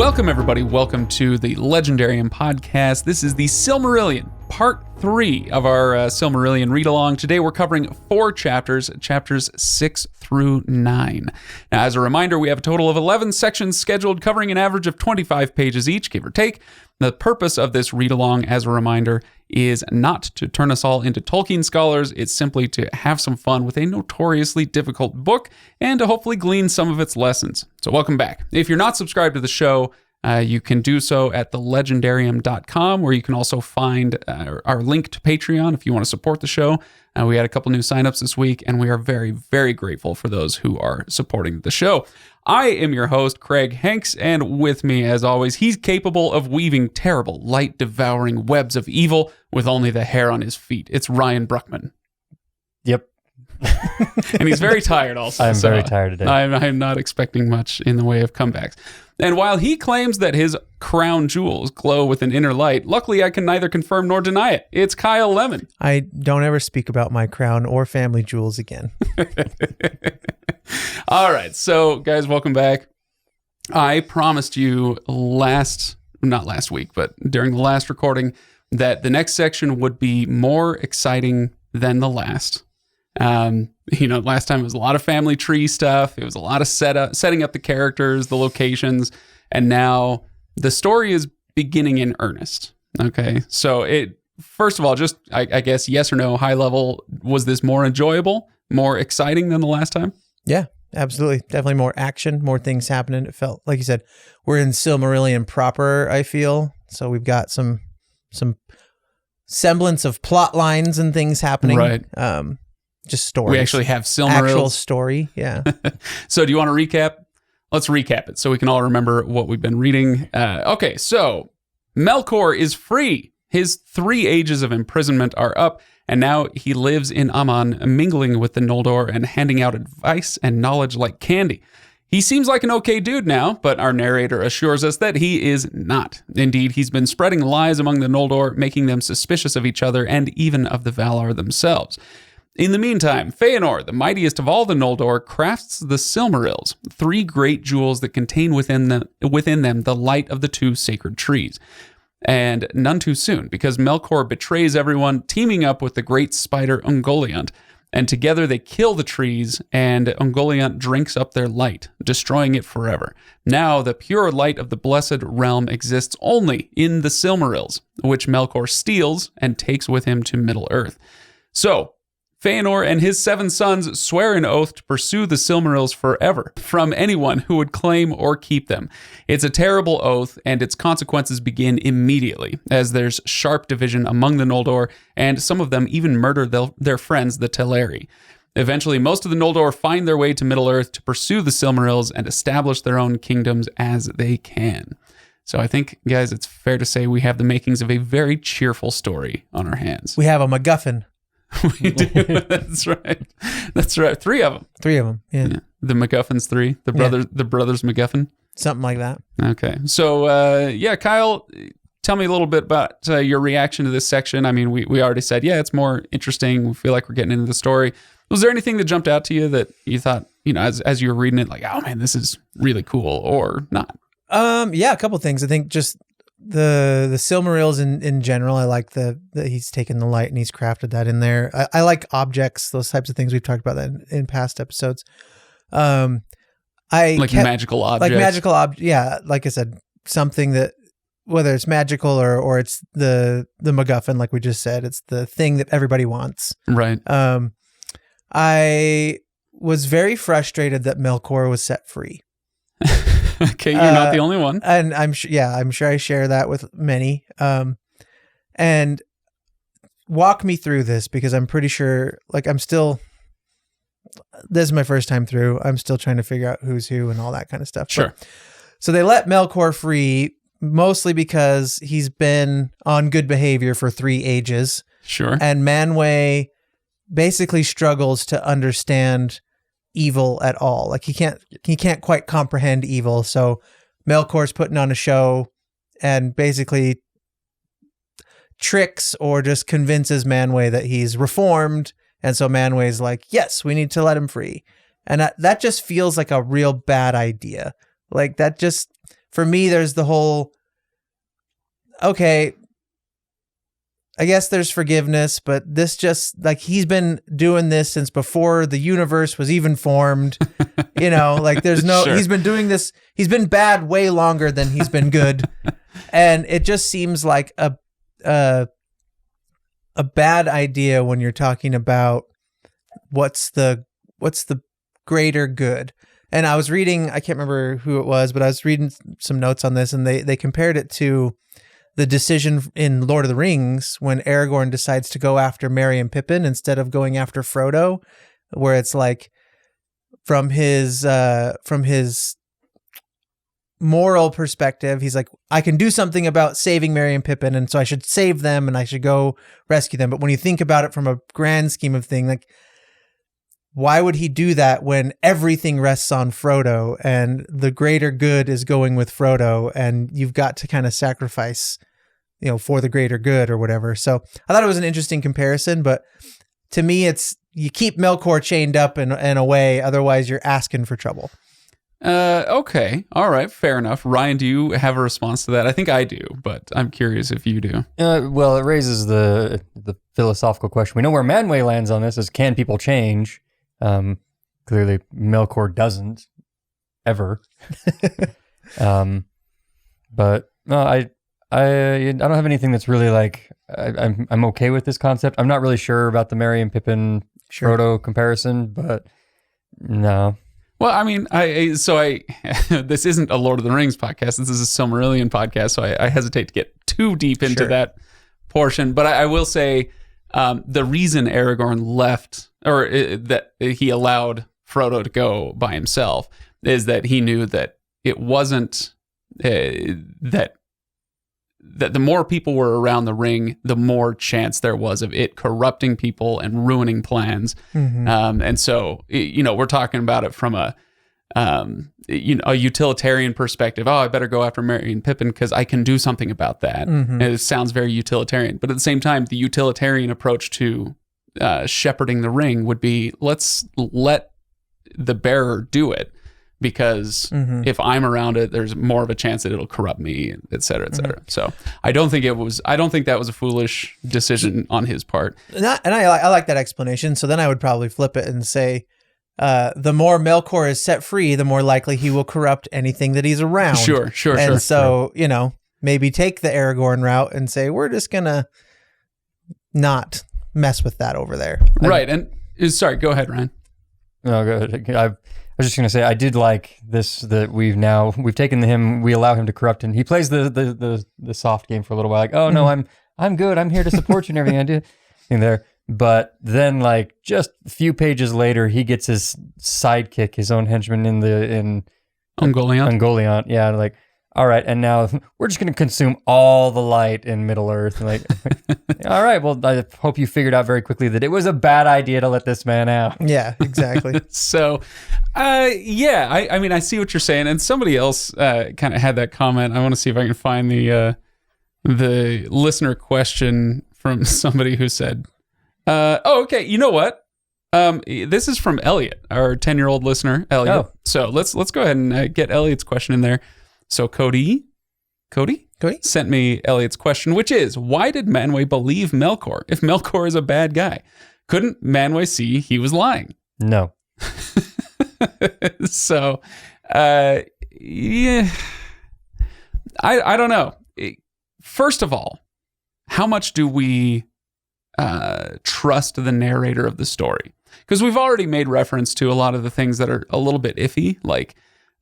Welcome, everybody. Welcome to the Legendarium podcast. This is the Silmarillion, part 3 of our Silmarillion read-along. Today we're covering 4 chapters, chapters 6 through 9. Now, as a reminder, we have a total of 11 sections scheduled, covering an average of 25 pages each, give or take. The purpose of this read-along, as a reminder, is not to turn us all into Tolkien scholars. It's simply to have some fun with a notoriously difficult book and to hopefully glean some of its lessons. So welcome back. If you're not subscribed to the show, you can do so at thelegendarium.com, where you can also find our link to Patreon if you want to support the show. We had a couple new signups this week, and we are very, very grateful for those who are supporting the show. I am your host, Craig Hanks, and with me, as always, he's capable of weaving terrible, light-devouring webs of evil with only the hair on his feet. It's Ryan Bruckman. Yep. And he's very tired also. I'm very tired today. I'm not expecting much in the way of comebacks. And while he claims that his crown jewels glow with an inner light, luckily I can neither confirm nor deny it. It's Kyle Lemon. I don't ever speak about my crown or family jewels again. All right, so guys, welcome back. I promised you not last week, but during the last recording, that the next section would be more exciting than the last. Last time it was a lot of family tree stuff. It was a lot of setting up the characters, the locations, and now the story is beginning in earnest. Okay, so first of all, just I guess yes or no, high level, was this more enjoyable, more exciting than the last time? Yeah, absolutely. Definitely more action, more things happening. It felt, like you said, we're in Silmarillion proper, I feel. So we've got some semblance of plot lines and things happening. Right. Just stories. We actually have Silmarils. Actual story, yeah. So do you want to recap? Let's recap it so we can all remember what we've been reading. Okay, so Melkor is free. His 3 ages of imprisonment are up, and now he lives in Aman, mingling with the Noldor and handing out advice and knowledge like candy. He seems like an okay dude now, but our narrator assures us that he is not. Indeed, he's been spreading lies among the Noldor, making them suspicious of each other and even of the Valar themselves. In the meantime, Fëanor, the mightiest of all the Noldor, crafts the Silmarils, 3 great jewels that contain within them the light of the 2 sacred trees. And none too soon, because Melkor betrays everyone, teaming up with the great spider Ungoliant, and together they kill the trees, and Ungoliant drinks up their light, destroying it forever. Now the pure light of the blessed realm exists only in the Silmarils, which Melkor steals and takes with him to Middle-earth. So, Fëanor and his 7 sons swear an oath to pursue the Silmarils forever from anyone who would claim or keep them. It's a terrible oath, and its consequences begin immediately, as there's sharp division among the Noldor, and some of them even murder their friends, the Teleri. Eventually, most of the Noldor find their way to Middle-earth to pursue the Silmarils and establish their own kingdoms as they can. So I think, guys, it's fair to say we have the makings of a very cheerful story on our hands. We have a MacGuffin. We do. That's right. That's right. 3 of them. 3 of them. Yeah. The MacGuffins 3. The brothers MacGuffin. Something like that. Okay. So, Kyle, tell me a little bit about your reaction to this section. I mean, we already said, it's more interesting. We feel like we're getting into the story. Was there anything that jumped out to you that you thought, as you were reading it, like, oh man, this is really cool, or not? A couple things. I think just the Silmarils in general, I like that he's taken the light and he's crafted that in there. I like objects, those types of things. We've talked about that in past episodes. Magical objects. Yeah, like I said, something that, whether it's magical or it's the MacGuffin, like we just said, it's the thing that everybody wants. Right. I was very frustrated that Melkor was set free. Okay, you're not the only one. And I'm sure I share that with many. And walk me through this, because I'm pretty sure, this is my first time through. I'm still trying to figure out who's who and all that kind of stuff. Sure. So they let Melkor free, mostly because he's been on good behavior for 3 ages. Sure. And Manwë basically struggles to understand evil at all. Like he can't quite comprehend evil. So Melkor's putting on a show and basically tricks or just convinces Manwë that he's reformed. And so Manwë's like, yes, we need to let him free. And that just feels like a real bad idea. Like that just, for me, there's the whole, okay, I guess there's forgiveness, but this just like he's been doing this since before the universe was even formed. Like there's no, Sure. he's been doing this. He's been bad way longer than he's been good. And it just seems like a bad idea when you're talking about what's the greater good. And I was reading, I can't remember who it was, but I was reading some notes on this, and they compared it to the decision in Lord of the Rings when Aragorn decides to go after Merry and Pippin instead of going after Frodo, where it's like from his moral perspective, he's like, I can do something about saving Merry and Pippin, and so I should save them and I should go rescue them. But when you think about it from a grand scheme of things, like, why would he do that when everything rests on Frodo and the greater good is going with Frodo, and you've got to kind of sacrifice, for the greater good or whatever. So I thought it was an interesting comparison, but to me, it's you keep Melkor chained up in a way, otherwise you're asking for trouble. Okay. All right. Fair enough. Ryan, do you have a response to that? I think I do, but I'm curious if you do. Well, it raises the philosophical question. We know where Manwë lands on this is, can people change? Clearly Melkor doesn't ever. But no, I don't have anything that's really like, I'm okay with this concept. I'm not really sure about the Merry and Pippin Frodo comparison, but no. Well, I mean, this isn't a Lord of the Rings podcast. This is a Silmarillion podcast, so I hesitate to get too deep into that portion. But I will say the reason Aragorn left, or that he allowed Frodo to go by himself, is that he knew that it wasn't that the more people were around the ring, the more chance there was of it corrupting people and ruining plans. Mm-hmm. And so, we're talking about it from a utilitarian perspective. Oh, I better go after Merry and Pippin because I can do something about that. Mm-hmm. And it sounds very utilitarian. But at the same time, the utilitarian approach to shepherding the ring would be, let's let the bearer do it. Because if I'm around it, there's more of a chance that it'll corrupt me, et cetera, et cetera. So I don't think that was a foolish decision on his part. I like that explanation. So then I would probably flip it and say, the more Melkor is set free, the more likely he will corrupt anything that he's around. Sure. And so, maybe take the Aragorn route and say, we're just going to not mess with that over there. Right. And sorry, go ahead, Ryan. No, go ahead. I was just going to say, I did like this, that we've taken him, we allow him to corrupt, and he plays the soft game for a little while. Like, oh no, I'm good. I'm here to support you and everything I do in there. But then like just a few pages later, he gets his sidekick, his own henchman in Ungoliant. Yeah. Like, all right. And now we're just going to consume all the light in Middle Earth. And like, all right. Well, I hope you figured out very quickly that it was a bad idea to let this man out. Yeah, exactly. So, I mean, I see what you're saying. And somebody else kind of had that comment. I want to see if I can find the listener question from somebody who said, okay, you know what? This is from Elliot, our 10-year-old listener, Elliot. Oh. So let's go ahead and get Elliot's question in there. So Cody sent me Elliot's question, which is, why did Manwë believe Melkor if Melkor is a bad guy? Couldn't Manwë see he was lying? No. So, yeah, I don't know. First of all, how much do we trust the narrator of the story? Because we've already made reference to a lot of the things that are a little bit iffy, like,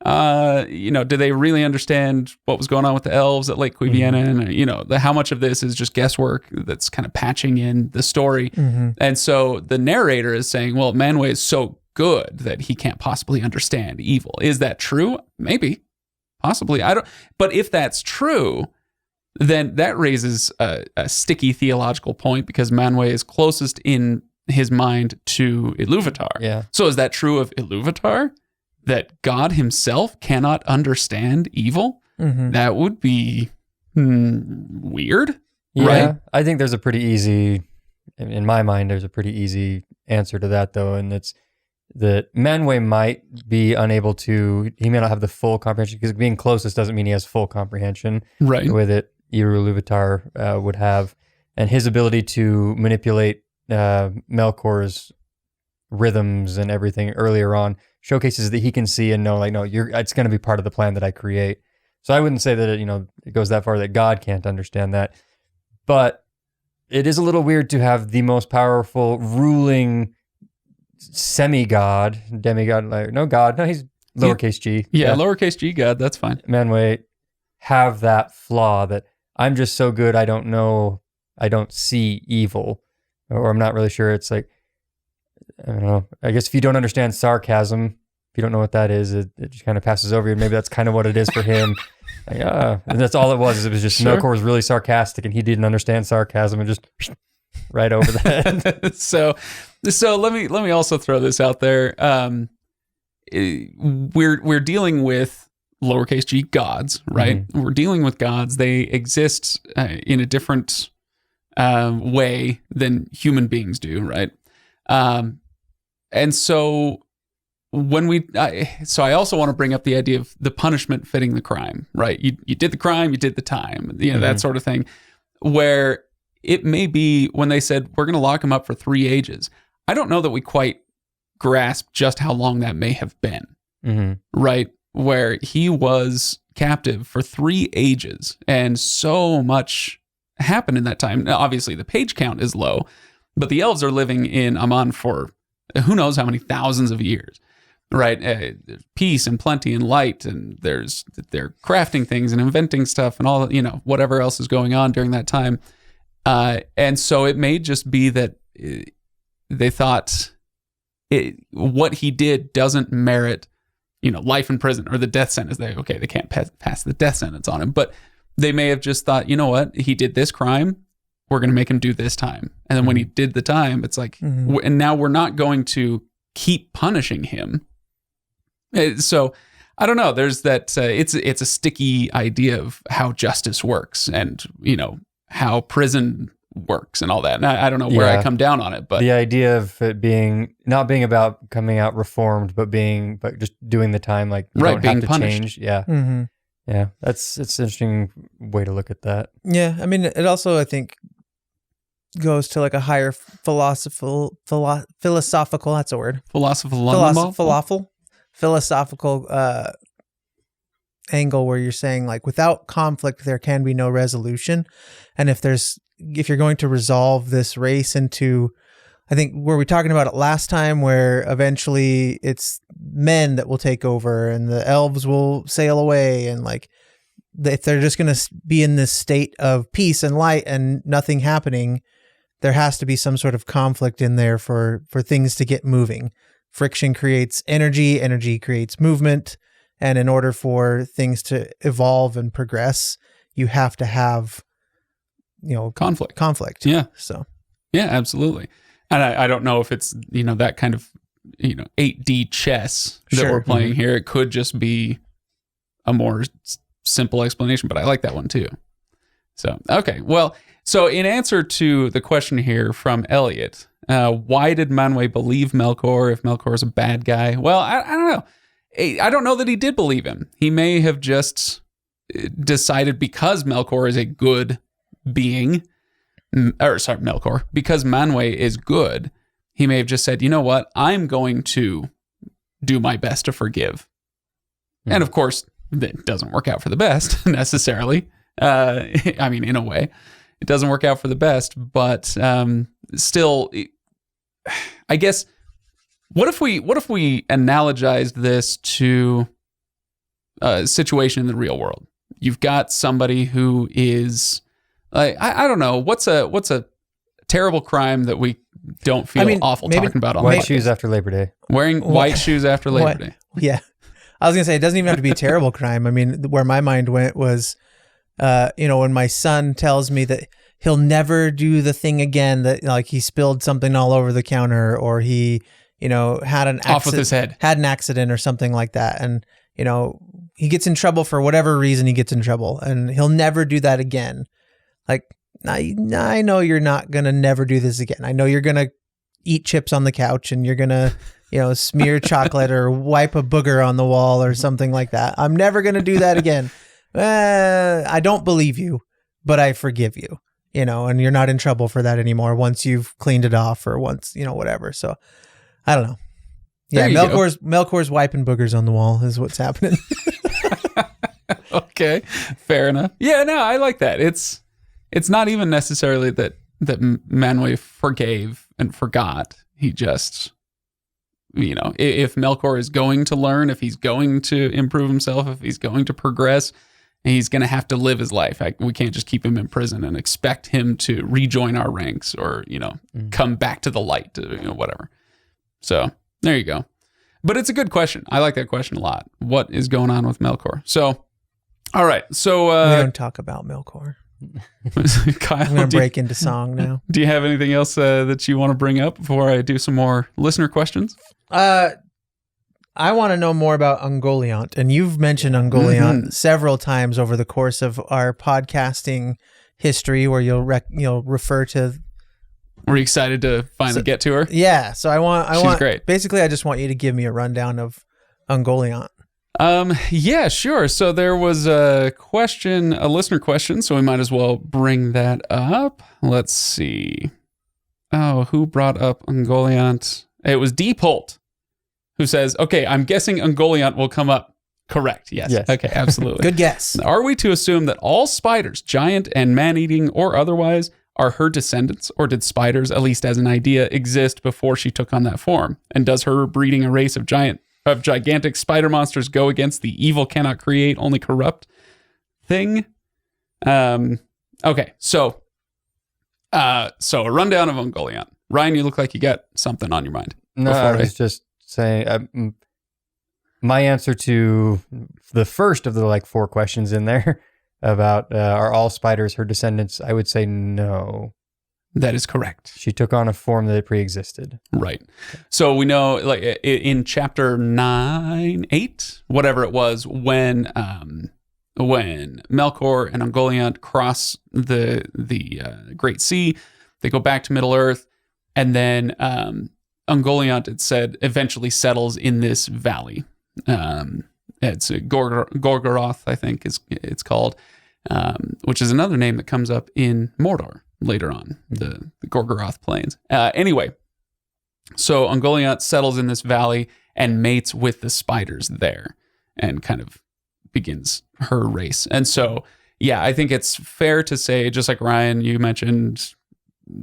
do they really understand what was going on with the elves at Lake Cuiviénen? Mm-hmm. How much of this is just guesswork that's kind of patching in the story? Mm-hmm. And so the narrator is saying, well, Manwë is so good that he can't possibly understand evil. Is that true? Maybe. Possibly. I don't. But if that's true, then that raises a sticky theological point, because Manwë is closest in his mind to Ilúvatar. Yeah. So is that true of Ilúvatar? That God himself cannot understand evil? Mm-hmm. That would be weird, yeah, right? I think there's a pretty easy, in my mind, there's a pretty easy answer to that, though. And it's that Manwë might be unable to. He may not have the full comprehension because being closest doesn't mean he has full comprehension. Right. The way that Eru Ilúvatar would have, and his ability to manipulate Melkor's rhythms and everything earlier on showcases that he can see and know, like, no, it's going to be part of the plan that I create. So I wouldn't say that it goes that far that God can't understand that, but it is a little weird to have the most powerful ruling demigod, like, no God, no, he's lowercase g. Yeah, lowercase g God, that's fine. Manwë have that flaw that I'm just so good, I don't see evil, or I'm not really sure. It's like, I don't know. I guess if you don't understand sarcasm, if you don't know what that is, it just kind of passes over you. Maybe that's kind of what it is for him. Like, and that's all it was. It was just Sure. Melkor was really sarcastic, and he didn't understand sarcasm, and just right over that. So let me also throw this out there. We're dealing with lowercase g gods, right? Mm-hmm. We're dealing with gods. They exist in a different way than human beings do, right? And so I also want to bring up the idea of the punishment fitting the crime, right? You did the crime, you did the time, that sort of thing, where it may be when they said, we're going to lock him up for 3 ages. I don't know that we quite grasp just how long that may have been, right? Where he was captive for 3 ages and so much happened in that time. Now, obviously the page count is low, but the elves are living in Aman for who knows how many thousands of years, right? There's peace and plenty and light, and they're crafting things and inventing stuff and all, whatever else is going on during that time. And so it may just be that they thought what he did doesn't merit, life in prison or the death sentence. They can't pass the death sentence on him, but they may have just thought, you know what, he did this crime, we're going to make him do this time. And then when he did the time, it's like, and now we're not going to keep punishing him. So I don't know. There's that, it's a sticky idea of how justice works and, how prison works and all that. And I don't know where I come down on it, but the idea of it not being about coming out reformed, but just doing the time, like, you don't being have to punished. change. Yeah. Yeah. It's an interesting way to look at that. Yeah. I mean, it also, I think, goes to like a higher philosophical, that's a word. Philosophical angle where you're saying, like, without conflict there can be no resolution, and if you're going to resolve this race into, I think, were we talking about it last time, where eventually it's men that will take over and the elves will sail away, and like if they're just going to be in this state of peace and light and nothing happening, there has to be some sort of conflict in there for things to get moving. Friction creates energy creates movement. And in order for things to evolve and progress, you have to have, conflict. Yeah. So, yeah, absolutely. And I don't know if it's, that kind of, 8D chess that we're playing here. It could just be a more simple explanation, but I like that one too. So, okay. Well, so in answer to the question here from Elliot, why did Manwë believe Melkor if Melkor is a bad guy? Well, I don't know. I don't know that he did believe him. He may have just decided because Melkor is a good being, Melkor, because Manwë is good, he may have just said, you know what, I'm going to do my best to forgive. And of course, that doesn't work out for the best necessarily. I mean, in a way, it doesn't work out for the best, but still, I guess, what if we analogized this to a situation in the real world? You've got somebody who is, I don't know, what's a terrible crime that we don't feel awful talking about on white shoes after Labor Day. Wearing white shoes after Labor Day. Yeah. I was going to say, it doesn't even have to be a terrible crime. I mean, where my mind went was, when my son tells me that he'll never do the thing again, that like he spilled something all over the counter, or he, had an accident, off with his head, had an accident or something like that. And, he gets in trouble for whatever reason he gets in trouble, and he'll never do that again. Like, I know you're not going to never do this again. I know you're going to eat chips on the couch and you're going to, smear chocolate or wipe a booger on the wall or something like that. I'm never going to do that again. I don't believe you, but I forgive you, and you're not in trouble for that anymore once you've cleaned it off or once, whatever. So I don't know. Yeah, Melkor's wiping boogers on the wall is what's happening. Okay, fair enough. Yeah, no, I like that. It's not even necessarily that Manwë forgave and forgot. He just, if Melkor is going to learn, if he's going to improve himself, if he's going to progress, he's going to have to live his life. We can't just keep him in prison and expect him to rejoin our ranks or, come back to the light, whatever. So there you go. But it's a good question. I like that question a lot. What is going on with Melkor? So, all right. So we don't talk about Melkor. Kyle, I'm going to break into song now. Do you have anything else that you want to bring up before I do some more listener questions? I want to know more about Ungoliant, and you've mentioned Ungoliant several times over the course of our podcasting history, where you'll refer to. Were you excited to finally get to her? Yeah, so She's great. Basically, I just want you to give me a rundown of Ungoliant. Yeah, sure. So there was a listener question, so we might as well bring that up. Let's see. Oh, who brought up Ungoliant? It was Deepholt, who says, okay, I'm guessing Ungoliant will come up. Correct. Yes. Okay, absolutely. Good guess. Are we to assume that all spiders, giant and man-eating or otherwise, are her descendants, or did spiders, at least as an idea, exist before she took on that form? And does her breeding a race of gigantic spider monsters go against the evil cannot create, only corrupt thing? Okay, so a rundown of Ungoliant. Ryan, you look like you got something on your mind. No, I was just saying my answer to the first of the 4 questions in there about are all spiders her descendants, I would say no. That is correct. She took on a form that pre-existed. Right. So we know, in chapter 9, 8, whatever it was, when Melkor and Ungoliant cross the Great Sea, they go back to Middle Earth, and then Ungoliant, it said, eventually settles in this valley. It's Gorgoroth, I think it's called, which is another name that comes up in Mordor later on, the Gorgoroth Plains. Anyway, so Ungoliant settles in this valley and mates with the spiders there and kind of begins her race. And so, yeah, I think it's fair to say, just like Ryan, you mentioned,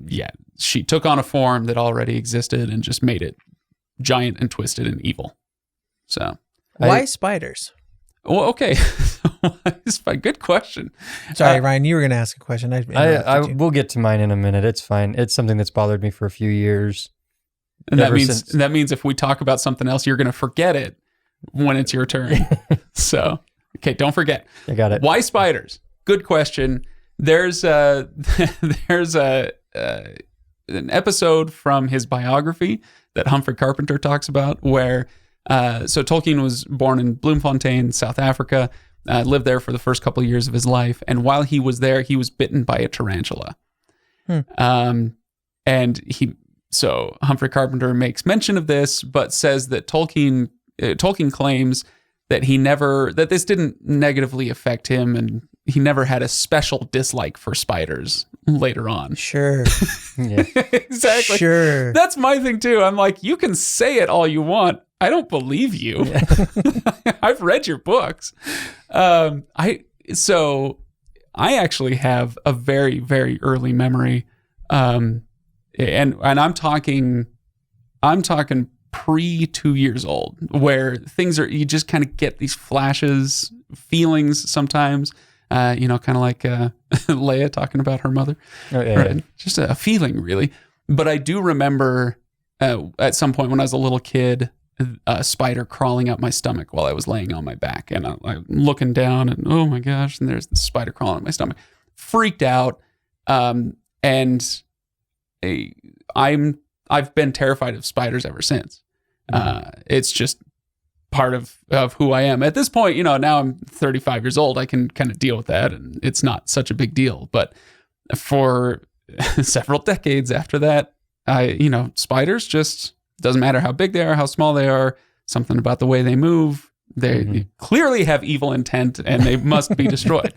yeah, she took on a form that already existed and just made it giant and twisted and evil. So why spiders? Well, okay. Good question. Sorry, Ryan, you were going to ask a question. We'll get to mine in a minute. It's fine. It's something that's bothered me for a few years. And that means if we talk about something else, you're going to forget it when it's your turn. So, okay, don't forget. I got it. Why spiders? Good question. There's an episode from his biography that Humphrey Carpenter talks about where so Tolkien was born in Bloemfontein, South Africa, lived there for the first couple of years of his life. And while he was there, he was bitten by a tarantula. And so Humphrey Carpenter makes mention of this, but says that Tolkien claims that this didn't negatively affect him, and he never had a special dislike for spiders later on. Sure. Yeah. Exactly. Sure. That's my thing too. I'm like, you can say it all you want. I don't believe you. Yeah. I've read your books. I actually have a very, very early memory. And I'm talking pre 2 years old, where things are, you just kind of get these flashes, feelings sometimes, kind of like Leia talking about her mother. Oh, yeah, right? Yeah. Just a feeling, really. But I do remember at some point when I was a little kid, a spider crawling up my stomach while I was laying on my back, and I'm looking down, and oh my gosh, and there's the spider crawling up my stomach. Freaked out, and I've been terrified of spiders ever since. It's just part of who I am at this point. Now I'm 35 years old. I can kind of deal with that, and it's not such a big deal. But for several decades after that, spiders just doesn't matter how big they are, how small they are, something about the way they move. They clearly have evil intent and they must be destroyed.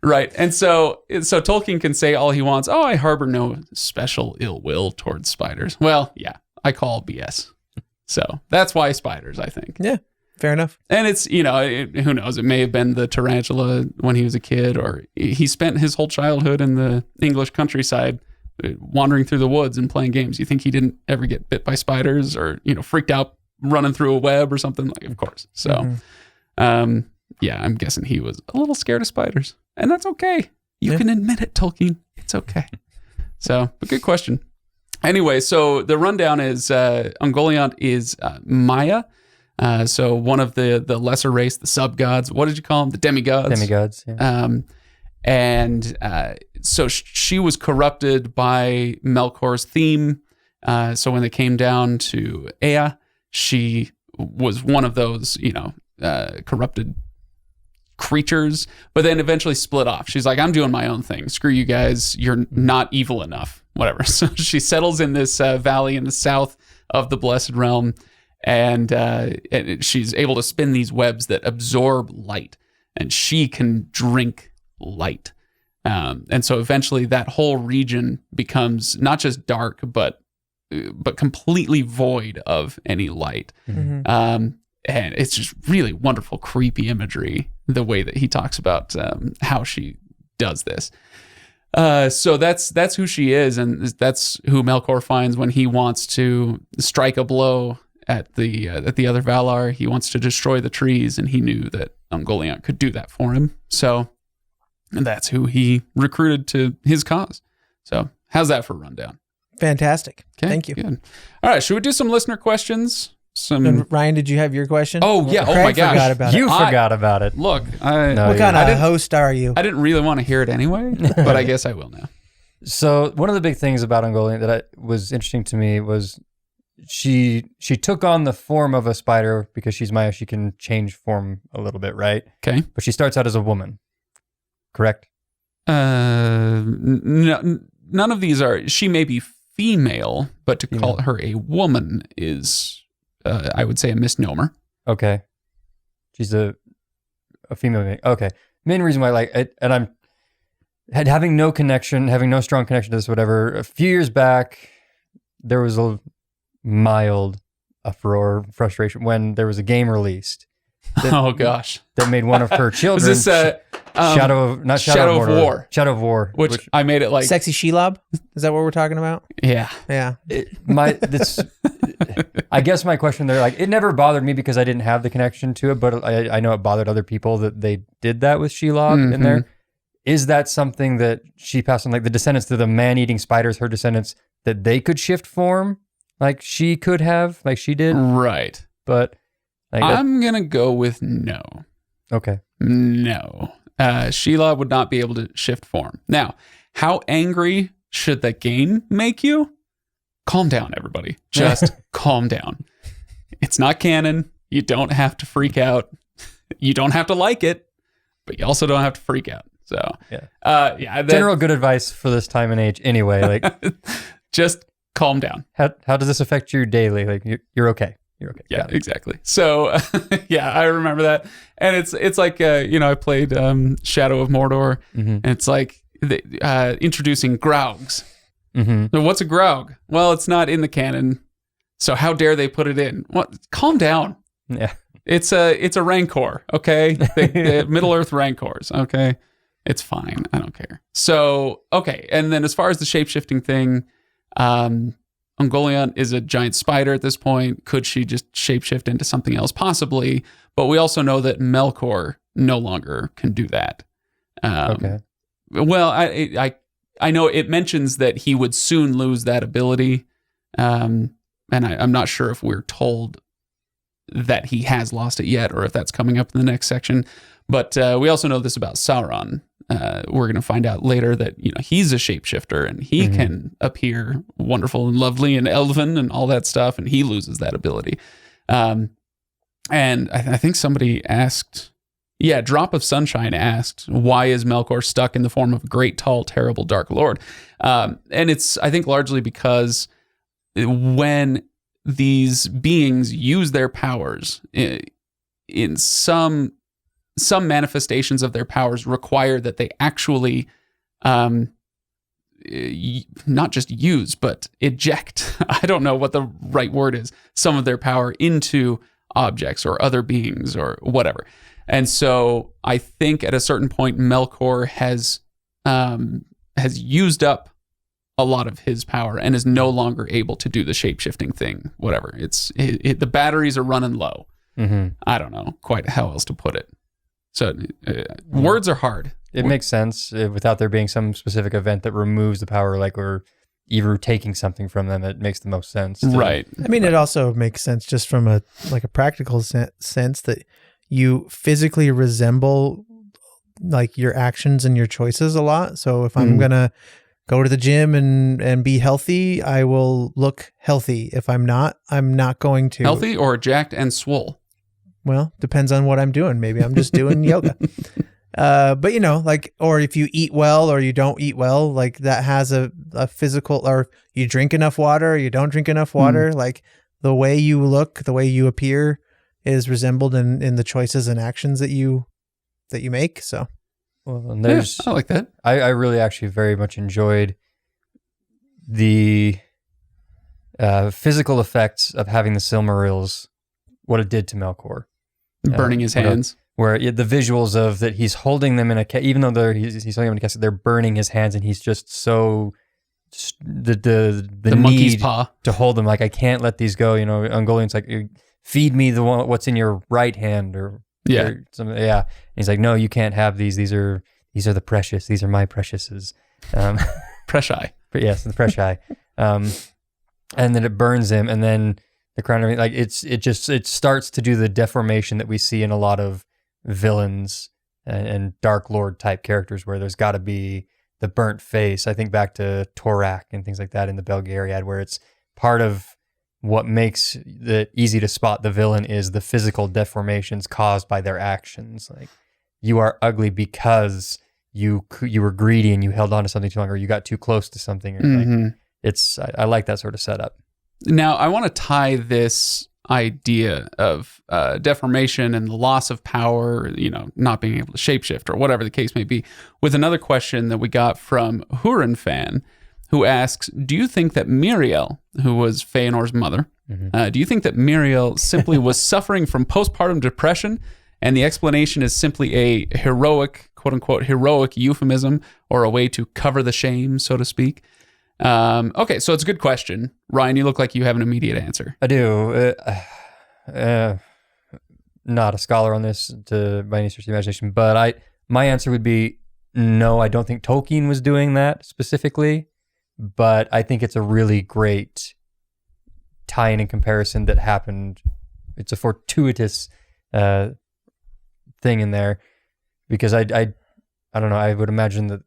Right. And so Tolkien can say all he wants. Oh, I harbor no special ill will towards spiders. Well, yeah, I call BS. So that's why spiders, I think. Yeah, fair enough. And it's, who knows? It may have been the tarantula when he was a kid, or he spent his whole childhood in the English countryside wandering through the woods and playing games. You think he didn't ever get bit by spiders or, freaked out running through a web or something? Like, of course. So, yeah, I'm guessing he was a little scared of spiders. And that's okay. You can admit it, Tolkien. It's okay. So, but good question. Anyway, so the rundown is Ungoliant is Maya. So one of the lesser race, the sub-gods. What did you call them? The demigods. Demigods, yeah. And so she was corrupted by Melkor's theme. So when they came down to Ea, she was one of those, corrupted creatures, but then eventually split off. She's like, I'm doing my own thing. Screw you guys. You're not evil enough. Whatever. So she settles in this valley in the south of the Blessed Realm, and she's able to spin these webs that absorb light, and she can drink light. And so eventually that whole region becomes not just dark, but completely void of any light. And it's just really wonderful, creepy imagery, the way that he talks about how she does this. So that's who she is, and that's who Melkor finds when he wants to strike a blow at the other Valar. He wants to destroy the trees, and he knew that Ungoliant could do that for him. So that's who he recruited to his cause. So how's that for a rundown? Fantastic. Okay, Thank you. Good. All right, should we do some listener questions? And Ryan, did you have your question? Oh, yeah. Craig Oh, my gosh. forgot about You it. forgot about it. Look, What kind of host are you? I didn't really want to hear it anyway, but I guess I will now. So one of the big things about Ungoliant that was interesting to me was she took on the form of a spider because she's Maya. She can change form a little bit, right? Okay. But she starts out as a woman, correct? No, none of these are. She may be female, but to call her a woman is, I would say, a misnomer. Okay. She's a female being. Okay. Main reason why, and I'm having no strong connection to this, whatever. A few years back, there was a mild uproar, frustration when there was a game released. Oh gosh, that made one of her children. Is this Shadow of War? Shadow of War, which I made it like Sexy Shelob? Is that what we're talking about? Yeah. I guess my question there, it never bothered me because I didn't have the connection to it, but I know it bothered other people that they did that with Shelob in there. Is that something that she passed on, the descendants to the man-eating spiders, her descendants, that they could shift form like she could have, like she did? Right. But I'm going to go with no. Okay. No. Shelob would not be able to shift form. Now, how angry should the game make you? Calm down, everybody. Just calm down. It's not canon. You don't have to freak out. You don't have to like it, but you also don't have to freak out. So, general good advice for this time and age anyway. Just calm down. How does this affect you daily? You're okay. You're okay. Yeah, exactly. So, I remember that. And it's like, I played Shadow of Mordor, and it's like introducing Graugs. So what's a Graug? Well, it's not in the canon. So how dare they put it in? What? Calm down. Yeah. It's a Rancor, okay? The Middle-earth Rancors, okay? It's fine. I don't care. So, okay. And then as far as the shape-shifting thing, Ungoliant is a giant spider at this point. Could she just shapeshift into something else? Possibly. But we also know that Melkor no longer can do that. Okay. Well, I know it mentions that he would soon lose that ability. And I'm not sure if we're told that he has lost it yet or if that's coming up in the next section. But we also know this about Sauron. We're going to find out later that he's a shapeshifter and he can appear wonderful and lovely and elven and all that stuff, and he loses that ability. And I think somebody asked, Drop of Sunshine asked, why is Melkor stuck in the form of a great, tall, terrible, dark lord? And it's, I think, largely because when these beings use their powers in some manifestations of their powers require that they actually not just use, but eject, I don't know what the right word is, some of their power into objects or other beings or whatever. And so I think at a certain point, Melkor has used up a lot of his power and is no longer able to do the shape-shifting thing, whatever. The batteries are running low. Mm-hmm. I don't know quite how else to put it. So words are hard. It makes sense without there being some specific event that removes the power, like, or either taking something from them. It makes the most sense. Right. I mean, it also makes sense just from a practical sense that you physically resemble like your actions and your choices a lot. So if I'm going to go to the gym and be healthy, I will look healthy. If I'm not going to. Healthy or jacked and swole? Well, depends on what I'm doing. Maybe I'm just doing yoga. But like, or if you eat well or you don't eat well, like that has a physical, or you drink enough water or you don't drink enough water, like the way you look, the way you appear is resembled in the choices and actions that you make. So, well, and there's, I like that. I really actually very much enjoyed the physical effects of having the Silmarils, what it did to Melkor. Burning his hands. Where the visuals of that he's holding them in a even though he's holding them in a casket, they're burning his hands, and he's just so the monkey's need paw to hold them. Like, I can't let these go. Ungoliant's like, feed me what's in your right hand, or something. Yeah. And he's like, no, you can't have these. These are the precious. These are my preciouses. Preci. But yes, the preci. And then it burns him, and then the crown of like it starts to do the deformation that we see in a lot of villains and Dark Lord type characters, where there's got to be the burnt face. I think back to Torak and things like that in the Belgariad, where it's part of what makes it easy to spot the villain is the physical deformations caused by their actions. Like, you are ugly because you were greedy and you held on to something too long, or you got too close to something. Or I like that sort of setup. Now, I want to tie this idea of deformation and the loss of power, not being able to shapeshift or whatever the case may be, with another question that we got from Huron Fan, who asks, do you think that Miriel, who was Fëanor's mother, do you think that Miriel simply was suffering from postpartum depression, and the explanation is simply a heroic, quote unquote, heroic euphemism, or a way to cover the shame, so to speak? Okay, so it's a good question. Ryan, you look like you have an immediate answer. I do. Not a scholar on this by any stretch of the imagination, but my answer would be no, I don't think Tolkien was doing that specifically, but I think it's a really great tie-in and comparison that happened. It's a fortuitous thing in there, because I don't know, I would imagine that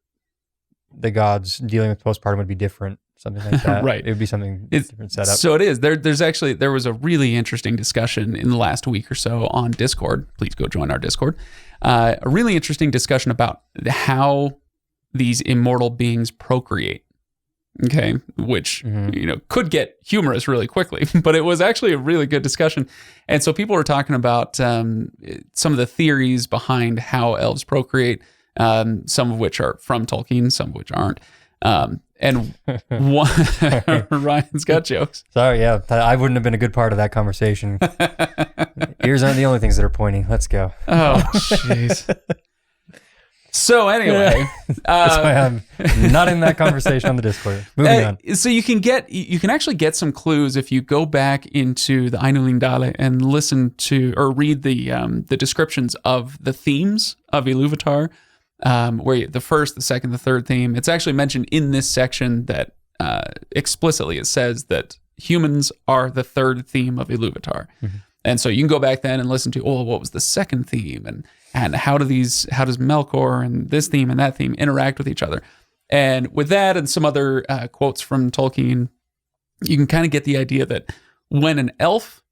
the gods dealing with postpartum would be different, something like that. Right. It would be something different setup. So it is. There was a really interesting discussion in the last week or so on Discord. Please go join our Discord. A really interesting discussion about how these immortal beings procreate. Okay, which could get humorous really quickly, but it was actually a really good discussion. And so people were talking about some of the theories behind how elves procreate. Some of which are from Tolkien, some of which aren't. And one, Ryan's got jokes. Sorry, yeah, I wouldn't have been a good part of that conversation. Ears aren't the only things that are pointing. Let's go. Oh, jeez. So anyway, that's why I'm not in that conversation on the Discord. Moving on. So you can actually get some clues if you go back into the Ainulin Dale and listen to or read the descriptions of the themes of Iluvatar. Where the first, the second, the third theme, it's actually mentioned in this section that explicitly it says that humans are the third theme of Iluvatar. And so you can go back then and listen to, what was the second theme, and how does Melkor and this theme and that theme interact with each other? And with that and some other quotes from Tolkien, you can kind of get the idea that when an elf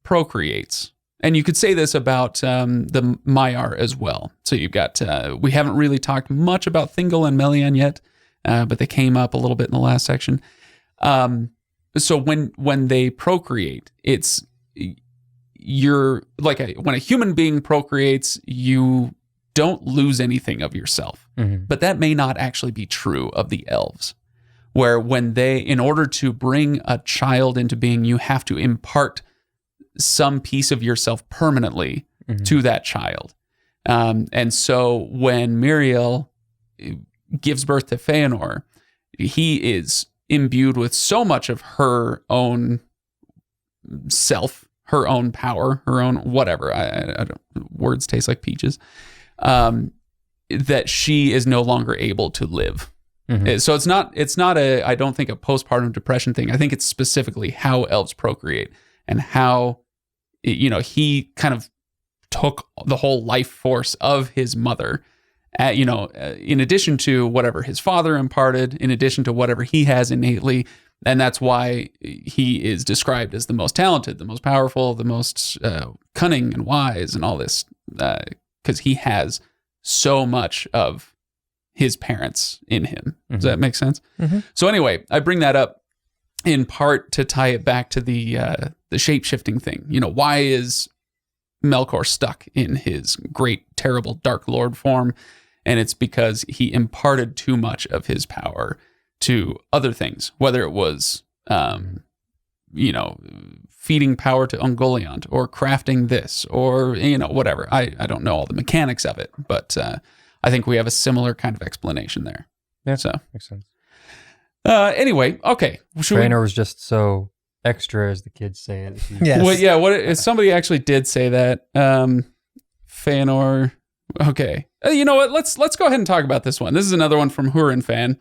procreates, and you could say this about the Maiar as well. So you've got, we haven't really talked much about Thingol and Melian yet, but they came up a little bit in the last section. so when they procreate, it's you're like when a human being procreates, you don't lose anything of yourself. But that may not actually be true of the elves, where when they, in order to bring a child into being, you have to impart some piece of yourself permanently to that child. And so when Miriel gives birth to Fëanor, he is imbued with so much of her own self, her own power, her own whatever. I don't, words taste like peaches. That she is no longer able to live. So it's not a, I don't think a postpartum depression thing. I think it's specifically how elves procreate and how, he kind of took the whole life force of his mother, in addition to whatever his father imparted, in addition to whatever he has innately. And that's why he is described as the most talented, the most powerful, the most cunning and wise and all this, because he has so much of his parents in him. Does that make sense? So anyway, I bring that up in part to tie it back to the shape-shifting thing. Why is Melkor stuck in his great, terrible Dark Lord form? And it's because he imparted too much of his power to other things, whether it was, feeding power to Ungoliant or crafting this or, whatever. I don't know all the mechanics of it, but I think we have a similar kind of explanation there. Yeah, so makes sense. Anyway, okay. Fëanor was just so extra, as the kids say it. Yes. Well, yeah. Somebody actually did say that. Fëanor. Okay. You know what? Let's go ahead and talk about this one. This is another one from Huron Fan,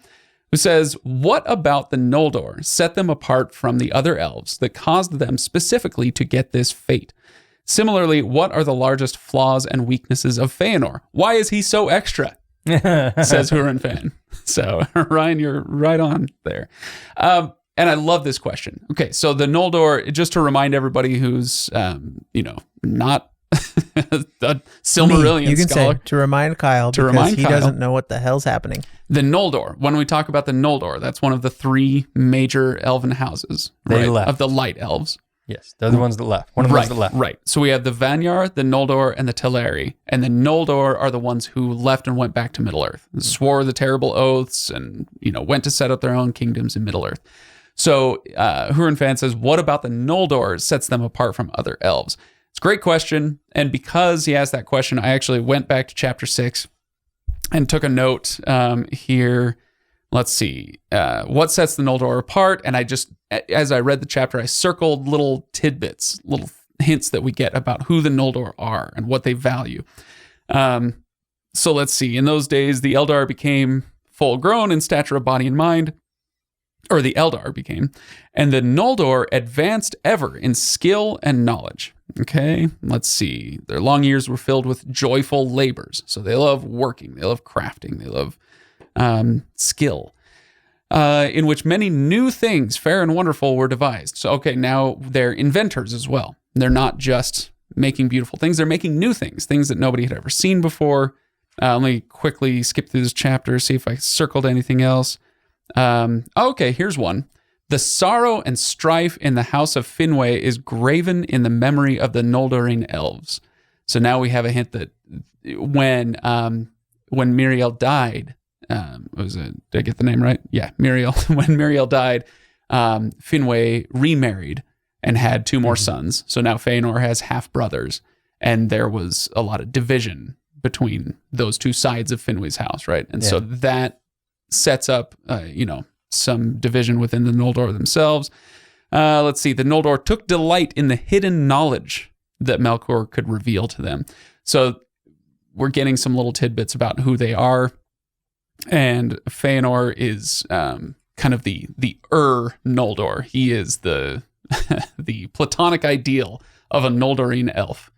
who says, "What about the Noldor set them apart from the other elves that caused them specifically to get this fate? Similarly, what are the largest flaws and weaknesses of Fëanor? Why is he so extra?" says Huron Fan. So, Ryan, you're right on there. And I love this question. Okay, so the Noldor, just to remind everybody who's, not a Silmarillion you can scholar. say, to remind Kyle, because he doesn't know what the hell's happening. The Noldor, when we talk about the Noldor, that's one of the three major elven houses, They left. of the light elves. Yes, they're the ones that left. One of the ones that left. Right. So we have the Vanyar, the Noldor, and the Teleri. And the Noldor are the ones who left and went back to Middle-earth, swore the terrible oaths, and went to set up their own kingdoms in Middle-earth. So Huron Fan says, what about the Noldor sets them apart from other elves? It's a great question. And because he asked that question, I actually went back to chapter 6 and took a note here. Let's see. What sets the Noldor apart? And I just, as I read the chapter, I circled little tidbits, little hints that we get about who the Noldor are and what they value. So let's see. In those days, the Eldar became full grown in stature of body and mind, or the Eldar became, and the Noldor advanced ever in skill and knowledge. Okay, let's see. Their long years were filled with joyful labors. So they love working, they love crafting, they love skill, in which many new things, fair and wonderful, were devised. So, okay, now they're inventors as well. They're not just making beautiful things, they're making new things that nobody had ever seen before. Let me quickly skip through this chapter, see if I circled anything else. Okay, here's one. The sorrow and strife in the house of Finwë is graven in the memory of the Noldorine elves. So now we have a hint that when Miriel died, did I get the name right? Yeah, Miriel. When Miriel died, Finwë remarried and had two more sons. So now Fëanor has half brothers, and there was a lot of division between those two sides of Finwë's house, right? And so that sets up, some division within the Noldor themselves. Let's see. The Noldor took delight in the hidden knowledge that Melkor could reveal to them. So we're getting some little tidbits about who they are. And Fëanor is kind of the Noldor. He is the the platonic ideal of a Noldorine elf.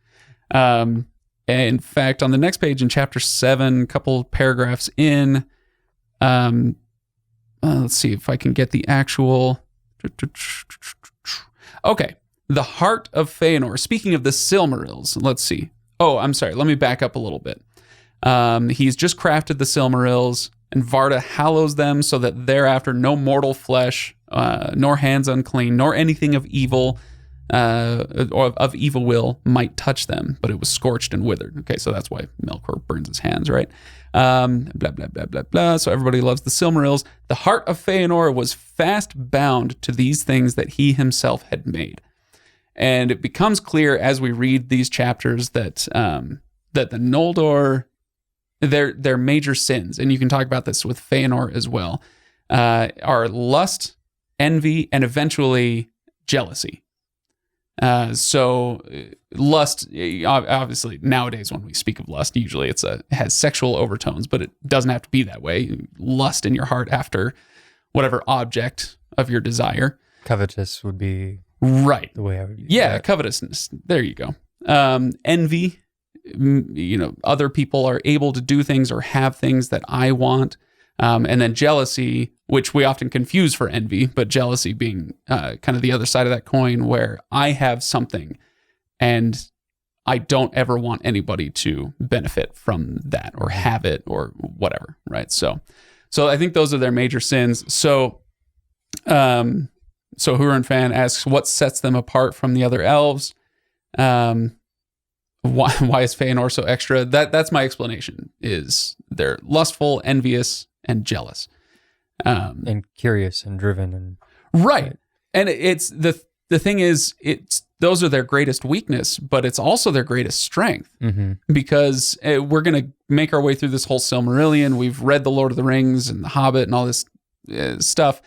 In fact, on the next page in chapter 7, a couple paragraphs in, let's see if I can get the actual. Okay. The heart of Fëanor. Speaking of the Silmarils, let's see. Oh, I'm sorry. Let me back up a little bit. He's just crafted the Silmarils, and Varda hallows them so that thereafter no mortal flesh nor hands unclean, nor anything of evil or of evil will might touch them, but it was scorched and withered. Okay, so that's why Melkor burns his hands, right? Blah, blah, blah, blah, blah. So everybody loves the Silmarils. The heart of Fëanor was fast bound to these things that he himself had made. And it becomes clear as we read these chapters that that the Noldor, their major sins, and you can talk about this with Fëanor as well, are lust, envy, and eventually jealousy. So lust, obviously nowadays when we speak of lust, usually it has sexual overtones, but it doesn't have to be that way. Lust in your heart after whatever object of your desire. Covetous would be right. The way I would use that. Covetousness. There you go. Envy, other people are able to do things or have things that I want. And then jealousy, which we often confuse for envy, but jealousy being kind of the other side of that coin, where I have something and I don't ever want anybody to benefit from that or have it or whatever, right? So I think those are their major sins. So Huron Fan asks, what sets them apart from the other elves? Why is Fëanor so extra? That's my explanation, is they're lustful, envious, and jealous. And curious and driven. And right. And it's the thing is, those are their greatest weakness, but it's also their greatest strength, because we're going to make our way through this whole Silmarillion. We've read The Lord of the Rings and The Hobbit and all this stuff.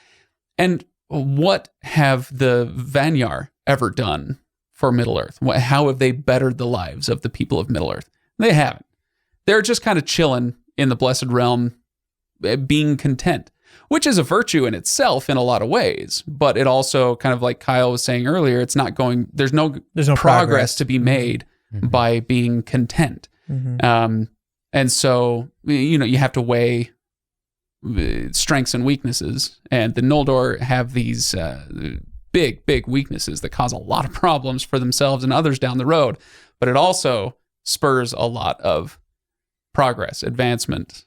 And what have the Vanyar ever done for Middle-earth? How have they bettered the lives of the people of Middle-earth? They haven't. They're just kind of chilling in the Blessed Realm, being content, which is a virtue in itself in a lot of ways. But it also, kind of like Kyle was saying earlier, it's not going, there's no progress to be made by being content. And so, you have to weigh strengths and weaknesses. And the Noldor have these big weaknesses that cause a lot of problems for themselves and others down the road. But it also spurs a lot of progress, advancement.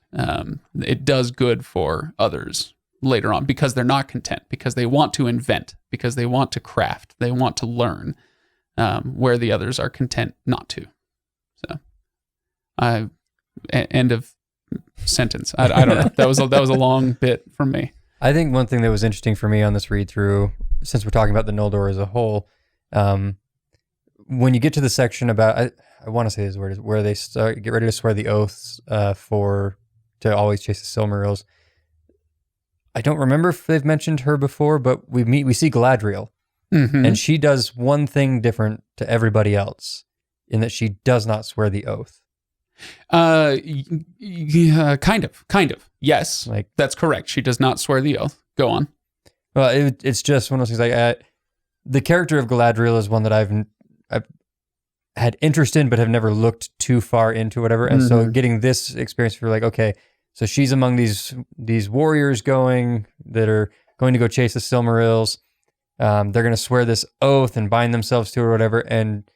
It does good for others later on because they're not content, because they want to invent, because they want to craft, they want to learn, where the others are content not to. So, end of sentence. I don't know. That was a long bit from me. I think one thing that was interesting for me on this read through, since we're talking about the Noldor as a whole, when you get to the section about, I want to say this word, where they get ready to swear the oaths to always chase the Silmarils. I don't remember if they've mentioned her before, but we see Galadriel, and she does one thing different to everybody else, in that she does not swear the oath. Yeah, kind of. Yes, that's correct. She does not swear the oath. Go on. Well, it's just one of those things. The character of Galadriel is one that I've had interest in, but have never looked too far into, whatever. And so getting this experience for okay, so she's among these warriors that are going to go chase the Silmarils. They're going to swear this oath and bind themselves to it or whatever. And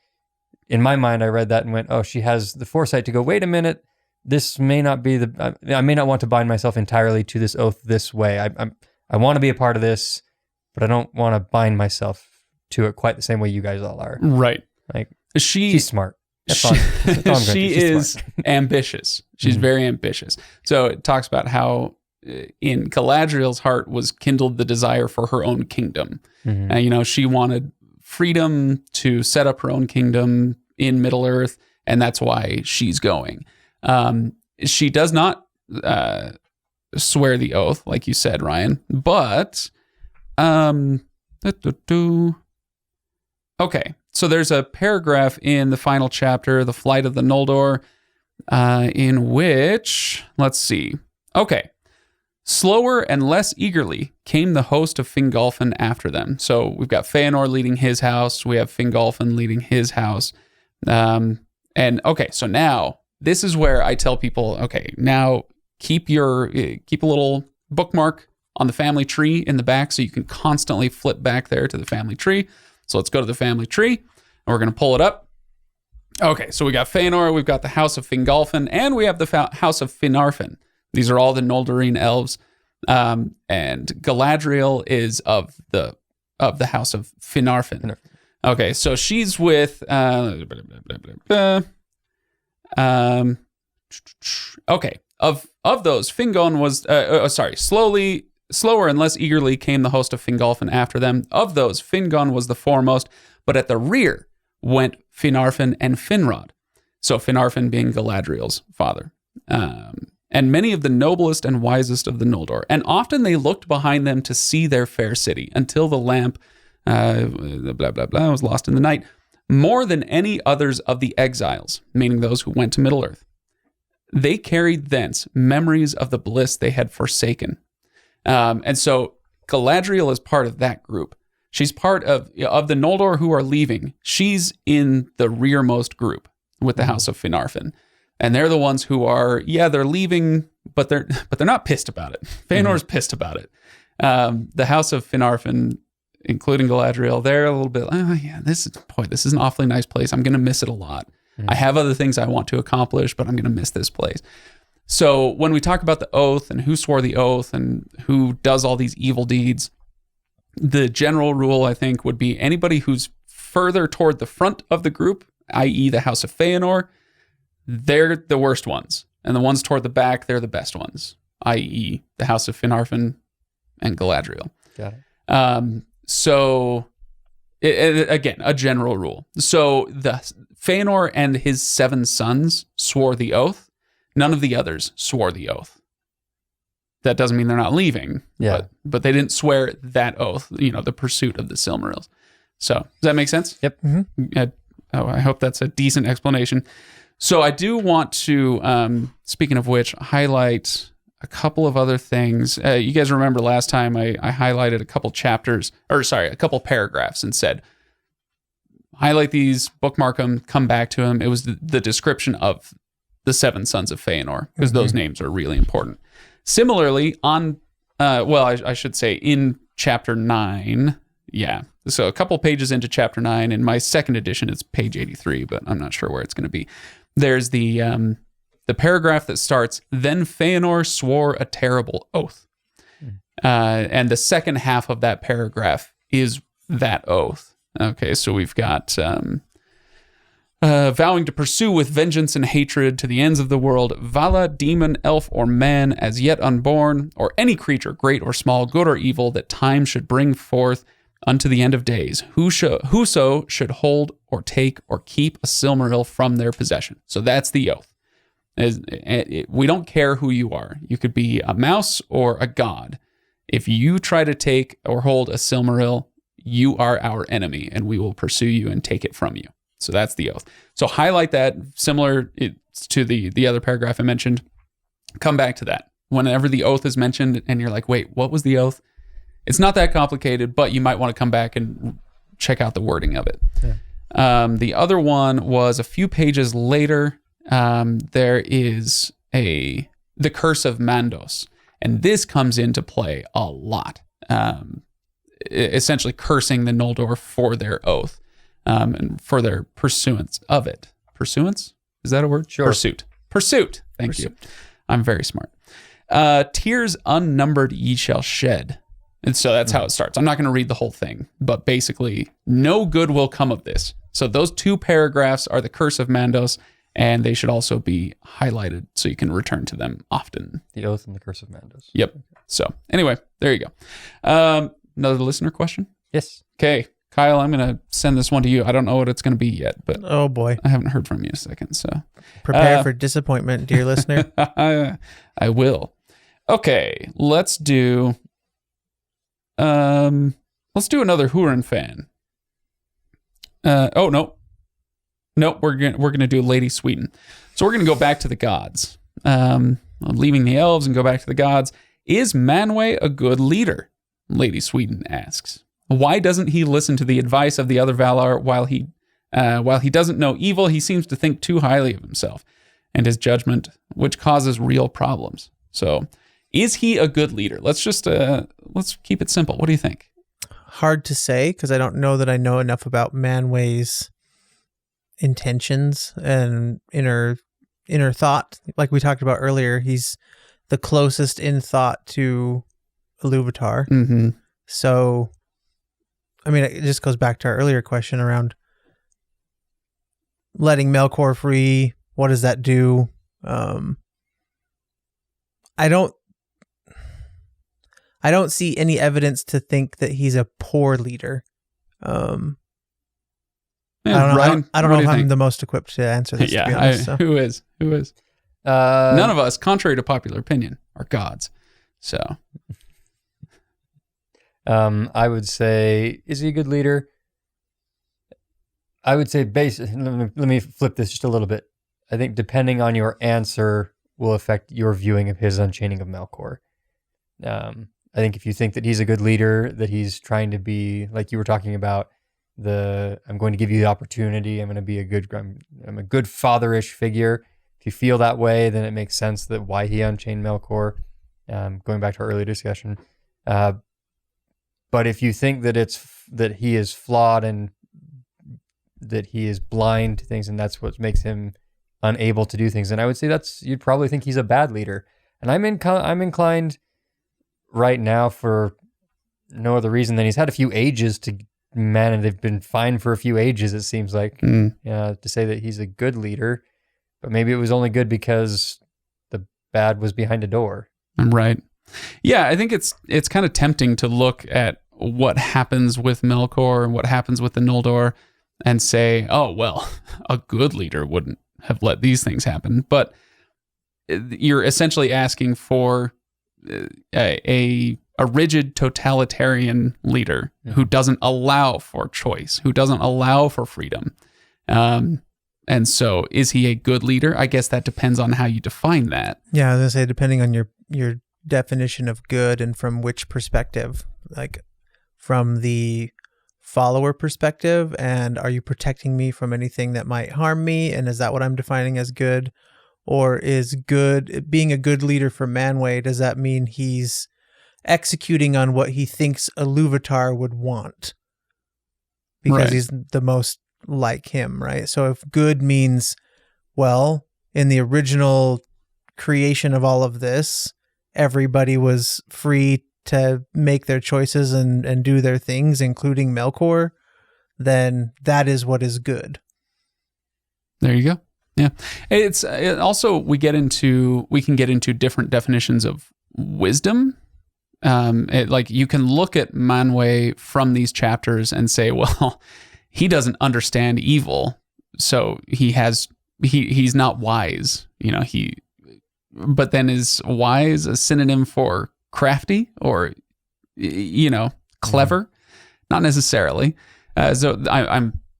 in my mind, I read that and went, oh, she has the foresight to go, wait a minute, this may not be I may not want to bind myself entirely to this oath this way. I want to be a part of this, but I don't want to bind myself to it quite the same way you guys all are. Right. She's smart. She is ambitious. She's very ambitious. So it talks about how in Galadriel's heart was kindled the desire for her own kingdom. She wanted freedom to set up her own kingdom in Middle-earth, and that's why she's going. She does not swear the oath, like you said, Ryan, but okay. So there's a paragraph in the final chapter, The Flight of the Noldor, in which, let's see. Okay. Slower and less eagerly came the host of Fingolfin after them. So we've got Fëanor leading his house. We have Fingolfin leading his house. And okay, so now this is where I tell people, okay, now keep a little bookmark on the family tree in the back so you can constantly flip back there to the family tree. So let's go to the family tree, and we're going to pull it up. Okay, so we got Fëanor, we've got the house of Fingolfin, and we have the house of Finarfin. These are all the Noldorine elves. And Galadriel is of the house of Finarfin. Okay, so she's with okay. Of those, Fingon was slower and less eagerly came the host of Fingolfin after them. Of those, Fingon was the foremost, but at the rear went Finarfin and Finrod. So Finarfin being Galadriel's father. And many of the noblest and wisest of the Noldor. And often they looked behind them to see their fair city until the lamp was lost in the night. More than any others of the exiles, meaning those who went to Middle-earth. They carried thence memories of the bliss they had forsaken. And so Galadriel is part of that group. She's part of the Noldor who are leaving. She's in the rearmost group with the House of Finarfin. And they're the ones who are, they're leaving, but they're not pissed about it. Fëanor's pissed about it. The House of Finarfin, including Galadriel, they're a little bit, this is an awfully nice place. I'm going to miss it a lot. I have other things I want to accomplish, but I'm going to miss this place. So when we talk about the oath and who swore the oath and who does all these evil deeds, the general rule, I think, would be anybody who's further toward the front of the group, i.e. the House of Fëanor, they're the worst ones. And the ones toward the back, they're the best ones, i.e. the House of Finarfin and Galadriel. Got it. Again, a general rule. So the Fëanor and his 7 sons swore the oath. None of the others swore the oath. That doesn't mean they're not leaving, but they didn't swear that oath, the pursuit of the Silmarils. So, does that make sense? Yep. Mm-hmm. I hope that's a decent explanation. So I do want to, speaking of which, highlight a couple of other things. You guys remember last time I highlighted a couple paragraphs and said, highlight these, bookmark them, come back to them. It was the description of the 7 sons of Fëanor, because those names are really important. Similarly, I should say in chapter 9, so a couple pages into chapter 9, in my second edition, it's page 83, but I'm not sure where it's going to be. There's the paragraph that starts, "Then Fëanor swore a terrible oath." And the second half of that paragraph is that oath. Okay, so we've got vowing to pursue with vengeance and hatred to the ends of the world, Vala, demon, elf, or man, as yet unborn, or any creature, great or small, good or evil, that time should bring forth unto the end of days, whoso should hold or take or keep a Silmaril from their possession. So that's the oath. We don't care who you are. You could be a mouse or a god. If you try to take or hold a Silmaril, you are our enemy, and we will pursue you and take it from you. So that's the oath. So highlight that, similar to the other paragraph I mentioned. Come back to that. Whenever the oath is mentioned and you're like, wait, what was the oath? It's not that complicated, but you might want to come back and check out the wording of it. Yeah. The other one was a few pages later. There is the curse of Mandos. And this comes into play a lot. Essentially cursing the Noldor for their oath. And for their pursuance of it. Pursuance? Is that a word? Sure. Pursuit. Thank you. I'm very smart. Tears unnumbered ye shall shed. And so that's how it starts. I'm not going to read the whole thing, but basically, no good will come of this. So those 2 paragraphs are the curse of Mandos, and they should also be highlighted so you can return to them often. The oath and the curse of Mandos. Yep. So anyway, there you go. Another listener question? Yes. Okay. Kyle, I'm going to send this one to you. I don't know what it's going to be yet, but oh boy, I haven't heard from you in a second. So prepare for disappointment, dear listener. I will. Okay, let's do another Huron fan. No, we're gonna do Lady Sweden. So we're gonna go back to the gods. Leaving the elves and go back to the gods. Is Manwë a good leader? Lady Sweden asks. Why doesn't he listen to the advice of the other Valar while he doesn't know evil? He seems to think too highly of himself and his judgment, which causes real problems. So, is he a good leader? Let's keep it simple. What do you think? Hard to say, because I don't know that I know enough about Manwë's intentions and inner thought. Like we talked about earlier, he's the closest in thought to Iluvatar. Mm-hmm. So, I mean, it just goes back to our earlier question around letting Melkor free. What does that do? I don't see any evidence to think that he's a poor leader. I don't know. Ryan, I don't what know do if you I'm think? the most equipped to answer this. Yeah, to be honest, so. who is? None of us, contrary to popular opinion, are gods. So, I would say, is he a good leader? I would say, let me flip this just a little bit. I think depending on your answer will affect your viewing of his unchaining of Melkor. I think if you think that he's a good leader, that he's trying to be, like you were talking about, I'm going to give you the opportunity. I'm a good fatherish figure. If you feel that way, then it makes sense that why he unchained Melkor. Going back to our earlier discussion. But if you think that he is flawed and that he is blind to things, and that's what makes him unable to do things, then I would say you'd probably think he's a bad leader. And I'm inclined right now for no other reason than he's had a few ages to man, and they've been fine for a few ages. It seems like to say that he's a good leader, but maybe it was only good because the bad was behind a door. Right. Yeah, I think it's kind of tempting to look at what happens with Melkor and what happens with the Noldor and say, oh, well, a good leader wouldn't have let these things happen. But you're essentially asking for a rigid totalitarian leader who doesn't allow for choice, who doesn't allow for freedom. And so is he a good leader? I guess that depends on how you define that. Yeah, I was going to say, depending on your definition of good and from which perspective, like from the follower perspective, and are you protecting me from anything that might harm me? And is that what I'm defining as good? Or is being a good leader for Manwë, does that mean he's executing on what he thinks Iluvatar would want? Because he's the most like him, right? So if good means, well, in the original creation of all of this, everybody was free to make their choices and do their things, including Melkor, then that is what is good. There you go. Yeah. It also, we can get into different definitions of wisdom. Like you can look at Manwë from these chapters and say, well, he doesn't understand evil, so he's not wise. But then is wise a synonym for crafty or clever? Not necessarily. So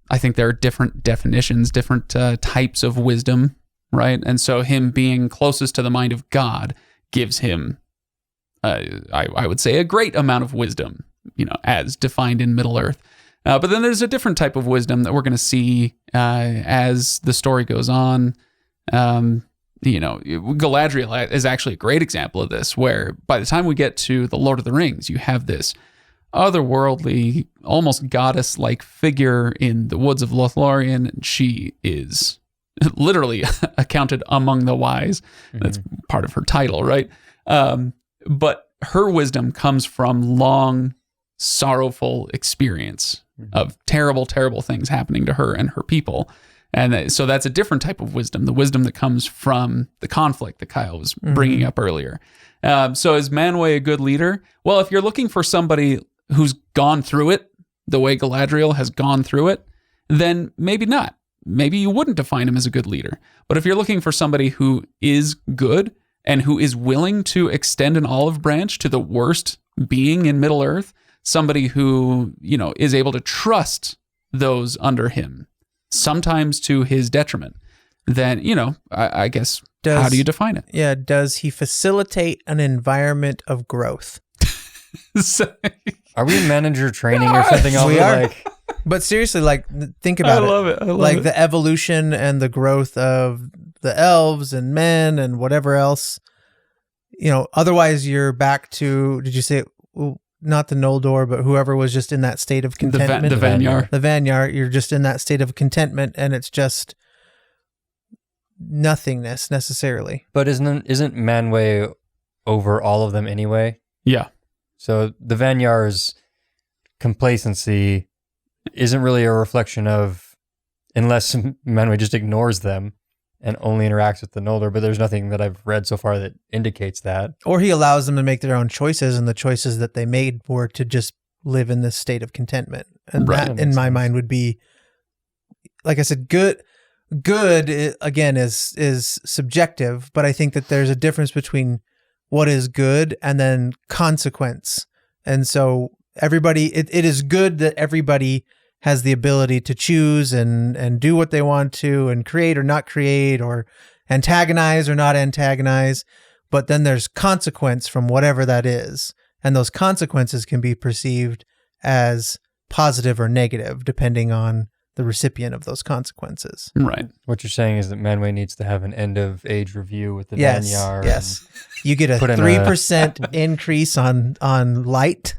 I think there are different definitions, different types of wisdom, right? And so him being closest to the mind of God gives him, I would say, a great amount of wisdom, as defined in Middle-earth. But then there's a different type of wisdom that we're going to see as the story goes on. Galadriel is actually a great example of this, where by the time we get to the Lord of the Rings, you have this otherworldly, almost goddess-like figure in the woods of Lothlorien, and she is literally accounted among the wise. That's part of her title, right? But her wisdom comes from long, sorrowful experience of terrible, terrible things happening to her and her people. And so that's a different type of wisdom, the wisdom that comes from the conflict that Kyle was bringing up earlier. So is Manwë a good leader? Well, if you're looking for somebody who's gone through it the way Galadriel has gone through it, then maybe not. Maybe you wouldn't define him as a good leader. But if you're looking for somebody who is good and who is willing to extend an olive branch to the worst being in Middle-earth, somebody who, is able to trust those under him, sometimes to his detriment, then, I guess, how do you define it? Yeah, does he facilitate an environment of growth? Are we in manager training or something? We are. But seriously, think about it. I love it. The evolution and the growth of the elves and men and whatever else. Otherwise you're back to, did you say, not the Noldor, but whoever was just in that state of contentment. The Vanyar. The Vanyar, you're just in that state of contentment, and it's just nothingness necessarily. But isn't Manwë over all of them anyway? Yeah. So the Vanyar's complacency isn't really a reflection of, unless Manwë just ignores them and only interacts with the Noldor, but there's nothing that I've read so far that indicates that. Or he allows them to make their own choices, and the choices that they made were to just live in this state of contentment. And that, in my mind, would be, like I said, good again is subjective, but I think that there's a difference between what is good and then consequence. And so everybody, it is good that everybody has the ability to choose and do what they want to and create or not create or antagonize or not antagonize. But then there's consequence from whatever that is. And those consequences can be perceived as positive or negative depending on the recipient of those consequences. Right. What you're saying is that Manwë needs to have an end of age review with the Vanyar. Yes. You get a 3% increase on light,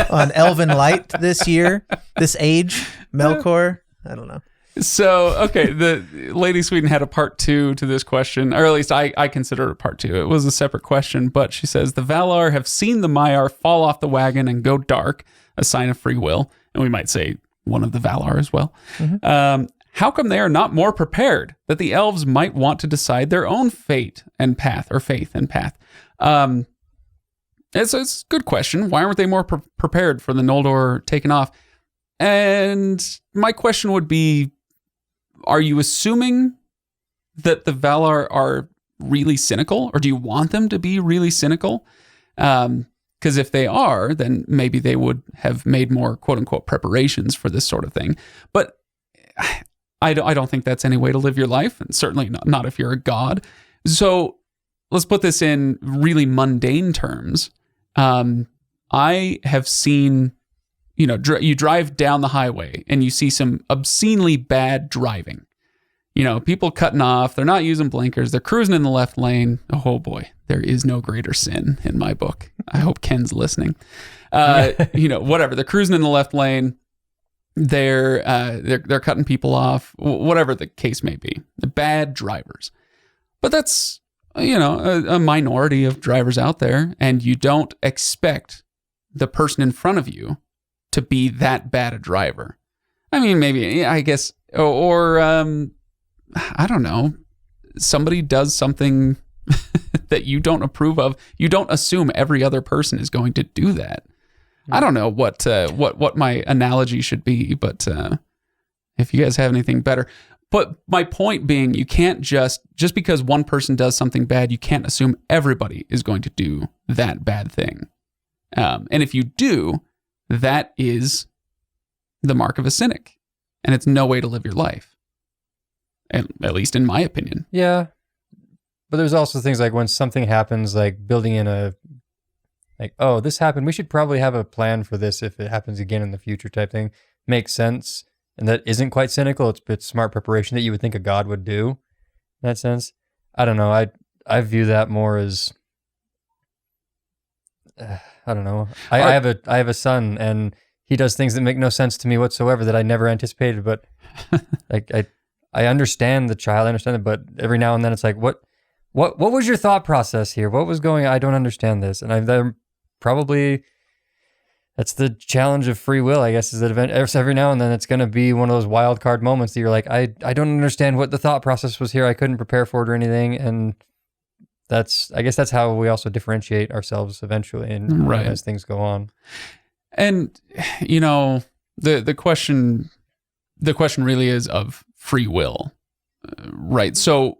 on Elven light this year, this age, Melkor. I don't know. So, okay, the Lady Sweden had a part 2 to this question, or at least I consider it part 2. It was a separate question, but she says, the Valar have seen the Maiar fall off the wagon and go dark, a sign of free will. And we might say one of the Valar as well. Mm-hmm. How come they are not more prepared that the elves might want to decide their own fate and path, or faith and path? It's a good question. Why aren't they more prepared for the Noldor taking off? And my question would be, are you assuming that the Valar are really cynical, or do you want them to be really cynical? Because if they are, then maybe they would have made more quote unquote preparations for this sort of thing. But I don't think that's any way to live your life, and certainly not if you're a god. So let's put this in really mundane terms. I have seen, you drive down the highway and you see some obscenely bad driving. People cutting off, they're not using blinkers, they're cruising in the left lane. Oh boy, there is no greater sin in my book. I hope Ken's listening. Whatever, they're cruising in the left lane. They're cutting people off, whatever the case may be. The bad drivers. But that's, a minority of drivers out there, and you don't expect the person in front of you to be that bad a driver. I mean, maybe, I guess, or I don't know, somebody does something that you don't approve of. You don't assume every other person is going to do that. I don't know what my analogy should be, but if you guys have anything better. But my point being, you can't just because one person does something bad, you can't assume everybody is going to do that bad thing. And if you do, that is the mark of a cynic, and it's no way to live your life. At least in my opinion. Yeah. But there's also things like when something happens, like building in oh, this happened, we should probably have a plan for this if it happens again in the future type thing. Makes sense. And that isn't quite cynical. It's smart preparation that you would think a god would do in that sense. I don't know. I view that more as, I don't know. I have a son, and he does things that make no sense to me whatsoever that I never anticipated, but I understand the child, I understand it, but every now and then it's like, what was your thought process here? What was going on? I don't understand this. And that's the challenge of free will, I guess, is that every now and then it's going to be one of those wild card moments that you're like, I don't understand what the thought process was here. I couldn't prepare for it or anything. And I guess that's how we also differentiate ourselves eventually and right. As things go on. And, the question really is of free will, right? So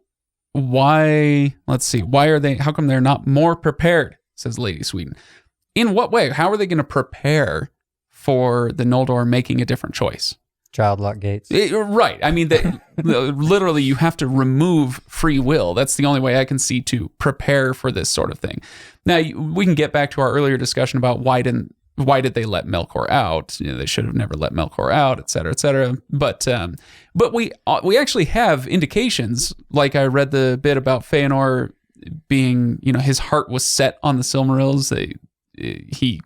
how come they're not more prepared, says Lady Sweden. In what way? How are they going to prepare for the Noldor making a different choice? Child lock gates. Right. I mean, literally you have to remove free will. That's the only way I can see to prepare for this sort of thing. Now, we can get back to our earlier discussion about why did they let Melkor out? They should have never let Melkor out, et cetera, et cetera. But we actually have indications, like I read the bit about Fëanor being, his heart was set on the Silmarils. He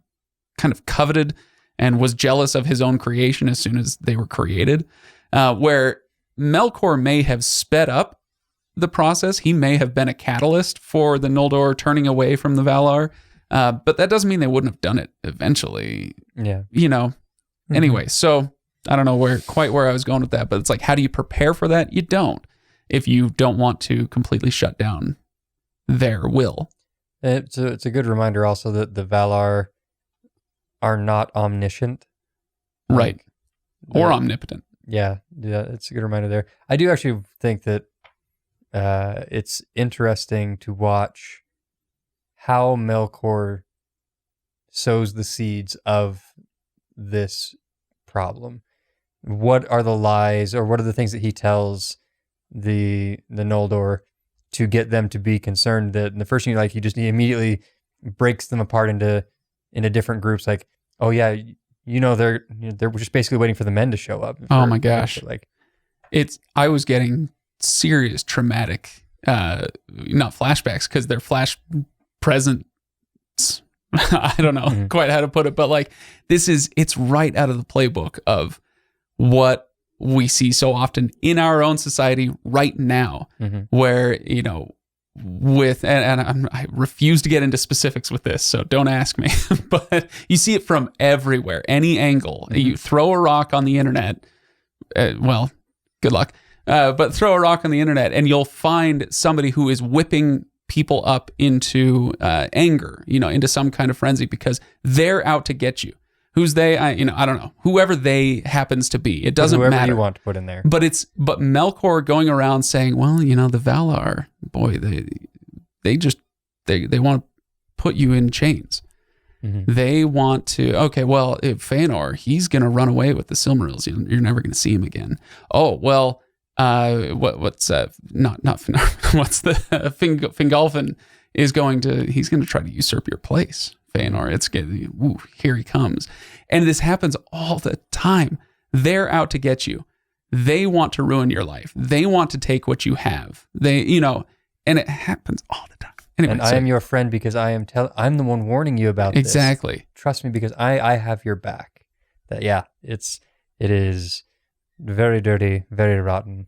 kind of coveted and was jealous of his own creation as soon as they were created, where Melkor may have sped up the process. He may have been a catalyst for the Noldor turning away from the Valar. But that doesn't mean they wouldn't have done it eventually. Yeah. You know. Anyway, so I don't know quite where I was going with that, but it's like, how do you prepare for that? You don't, if you don't want to completely shut down their will. It's a good reminder also that the Valar are not omniscient. Right. Or omnipotent. Yeah, it's a good reminder there. I do actually think that it's interesting to watch how Melkor sows the seeds of this problem. What are the lies, or what are the things that he tells the Noldor to get them to be concerned? That the first thing, like, he immediately breaks them apart into different groups. Like, oh yeah, they're just basically waiting for the men to show up. Oh my gosh! Like, I was getting serious traumatic, not flashbacks, because they're flash presents. I don't know quite how to put it, but like, it's right out of the playbook of what we see so often in our own society right now, where, I refuse to get into specifics with this, so don't ask me, but you see it from everywhere, any angle. You throw a rock on the internet, well, good luck, but throw a rock on the internet and you'll find somebody who is whipping people up into anger, into some kind of frenzy because they're out to get you. Who's they? I don't know. Whoever they happens to be, it doesn't whoever matter. You want to put in there. But Melkor going around saying, well, the Valar, boy, they want to put you in chains. They want to. Okay, well, if Fëanor, he's gonna run away with the Silmarils. You're never gonna see him again. Oh well. What's not Fëanor, what's the Fingolfin is he's going to try to usurp your place, Fëanor. It's getting, here he comes. And this happens all the time. They're out to get you. They want to ruin your life. They want to take what you have. And it happens all the time. Anyway, and I am your friend because I'm the one warning you about this. Exactly. Trust me, because I have your back. It is very dirty, very rotten.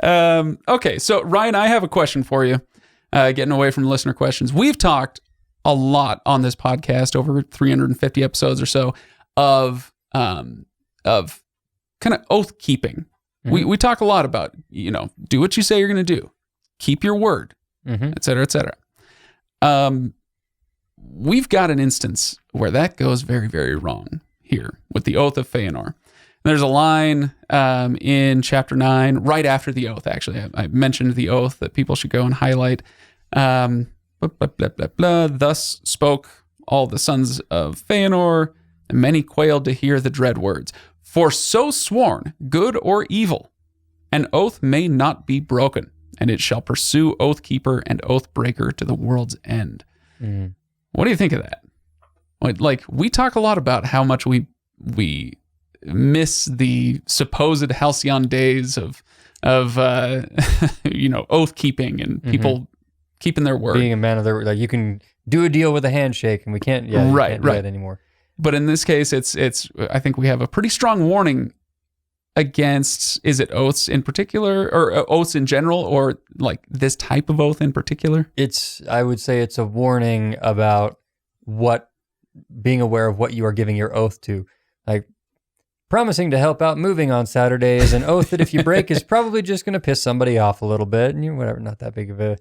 Okay, so Ryan, I have a question for you. Getting away from listener questions, we've talked a lot on this podcast, over 350 episodes or so, of kind of oath keeping. We talk a lot about do what you say you're going to do, keep your word, et cetera, et cetera. We've got an instance where that goes very, very wrong here with the Oath of Fëanor. There's a line in chapter 9, right after the oath, actually. I mentioned the oath that people should go and highlight. Blah, blah, blah, blah, blah. Thus spoke all the sons of Fëanor, and many quailed to hear the dread words. For so sworn, good or evil, an oath may not be broken, and it shall pursue oath keeper and oath breaker to the world's end. What do you think of that? Like, we talk a lot about how much we miss the supposed halcyon days of oath keeping and people keeping their word, being a man of their word. Like, you can do a deal with a handshake, and we can't. Yeah, you can't do that anymore. But in this case, it's. I think we have a pretty strong warning against. Is it oaths in particular, or oaths in general, or like this type of oath in particular? I would say it's a warning about being aware of what you are giving your oath to. Like, promising to help out moving on Saturday is an oath that if you break is probably just going to piss somebody off a little bit, and whatever, not that big of a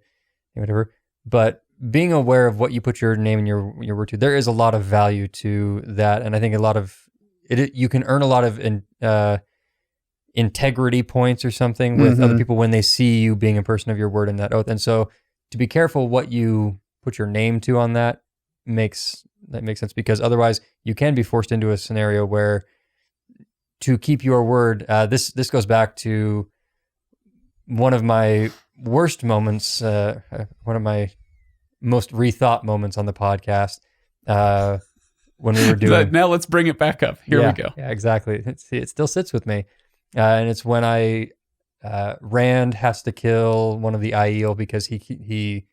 whatever. But being aware of what you put your name and your word to, there is a lot of value to that, and I think a lot of it. You can earn a lot of integrity points or something with other people when they see you being a person of your word in that oath. And so, to be careful what you put your name to on that makes sense, because otherwise you can be forced into a scenario where, to keep your word, this goes back to one of my worst moments, one of my most rethought moments on the podcast, when we were doing... Now let's bring it back up. Here we go. Yeah, exactly. It still sits with me. And it's when Rand has to kill one of the Aiel because he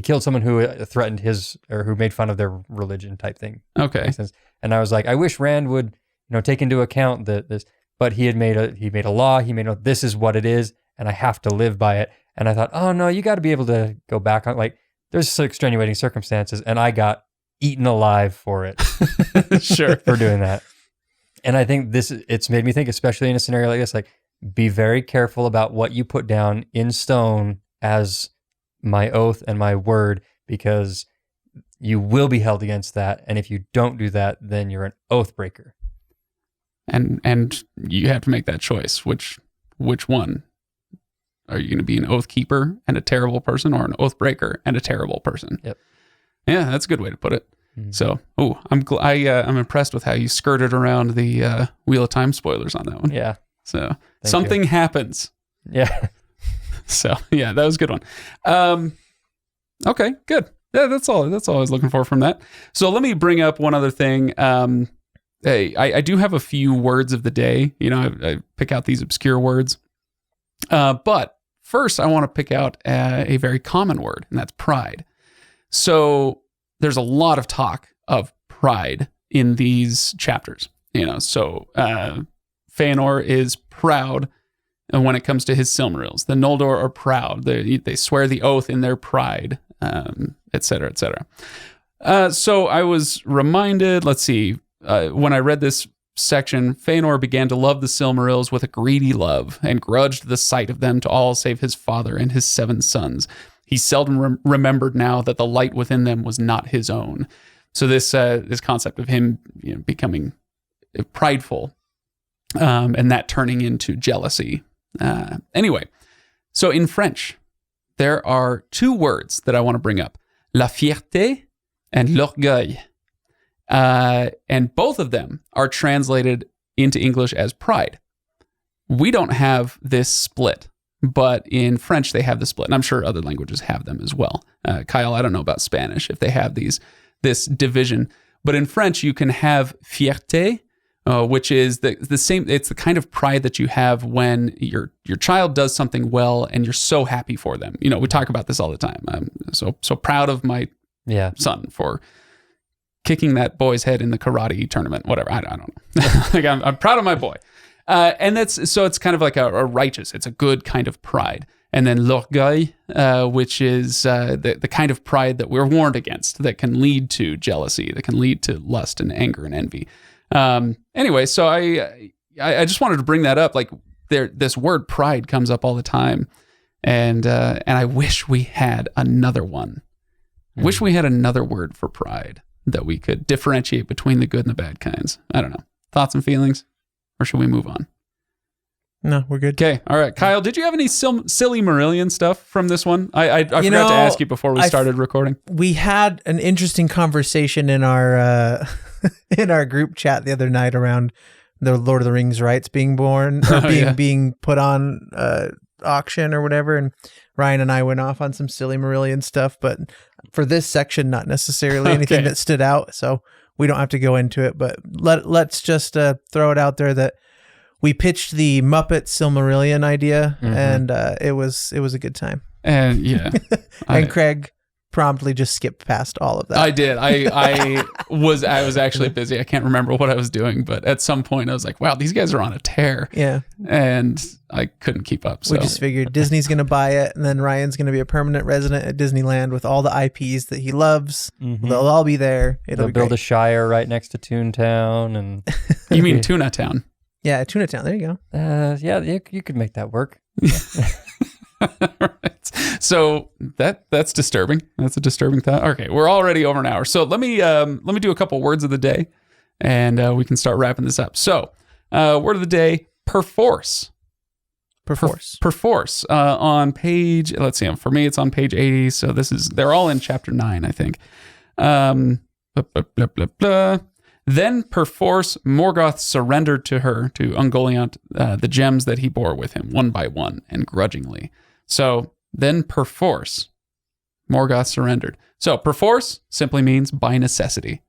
killed someone who threatened who made fun of their religion type thing. Okay. Makes sense. And I was like, I wish Rand would take into account this, but he made a law. This is what it is, and I have to live by it. And I thought, oh no, you got to be able to go back on, like, there's some extenuating circumstances, and I got eaten alive for it. Sure. For doing that. And I think it's made me think, especially in a scenario like this, like, be very careful about what you put down in stone as my oath and my word, because you will be held against that. And if you don't do that, then you're an oath breaker. And you have to make that choice. Which one? Are you going to be an oath keeper and a terrible person, or an oath breaker and a terrible person? Yep. Yeah, that's a good way to put it. So, I'm impressed with how you skirted around the Wheel of Time spoilers on that one. Yeah. So something happens. Yeah. So yeah, that was a good one. Okay, good. Yeah, that's all I was looking for from that. So let me bring up one other thing. Hey, I do have a few words of the day. You know, I pick out these obscure words. But first, I want to pick out a very common word, and that's pride. So there's a lot of talk of pride in these chapters. You know, so Fëanor is proud when it comes to his Silmarils. The Noldor are proud. They swear the oath in their pride, et cetera, et cetera. So I was reminded, let's see, when I read this section, Fëanor began to love the Silmarils with a greedy love and grudged the sight of them to all save his father and his 7 sons. He seldom remembered now that the light within them was not his own. So this concept of him, you know, becoming prideful, and that turning into jealousy. Anyway, so in French, there are 2 words that I want to bring up: la fierté and l'orgueil. And both of them are translated into English as pride. We don't have this split, but in French they have the split, and I'm sure other languages have them as well. Kyle, I don't know about Spanish if they have this division, but in French you can have fierté, which is the same. It's the kind of pride that you have when your child does something well and you're so happy for them. You know, we talk about this all the time. I'm so proud of my son for kicking that boy's head in the karate tournament, whatever. I don't know. Like I'm proud of my boy. And it's kind of like a righteous, it's a good kind of pride. And then l'orgueil, which is the kind of pride that we're warned against, that can lead to jealousy, that can lead to lust and anger and envy. Anyway, so I just wanted to bring that up. Like this word pride comes up all the time. And I wish we had another one. Wish we had another word for pride that we could differentiate between the good and the bad kinds. I don't know. Thoughts and feelings? Or should we move on? No, we're good. Okay. All right. Kyle, did you have any Silmarillion stuff from this one? I forgot to ask you before we started recording. We had an interesting conversation in our in our group chat the other night around the Lord of the Rings rights being born or being put on auction or whatever. And Ryan and I went off on some Silmarillion stuff, but for this section, not necessarily anything that stood out. So we don't have to go into it, but let's just throw it out there that we pitched the Muppet Silmarillion idea, and it was a good time. And and Craig promptly just skipped past all of that. I did. I was actually busy. I can't remember what I was doing, but at some point I was like, wow, these guys are on a tear. Yeah. And I couldn't keep up. So we just figured Disney's going to buy it, and then Ryan's going to be a permanent resident at Disneyland with all the IPs that he loves. They'll all be there. They'll build a Shire right next to Toontown. And you mean Tuna Town? Yeah, Tuna Town. There you go. You could make that work. Right. So that's disturbing. That's a disturbing thought. Okay, we're already over an hour. So let me do a couple words of the day, and we can start wrapping this up. So, word of the day: perforce. Perforce. On page, let's see. For me, it's on page 80. So they're all in chapter 9, I think. Then perforce Morgoth surrendered to her, to Ungoliant, the gems that he bore with him, one by one and grudgingly. So then perforce Morgoth surrendered. So perforce simply means by necessity.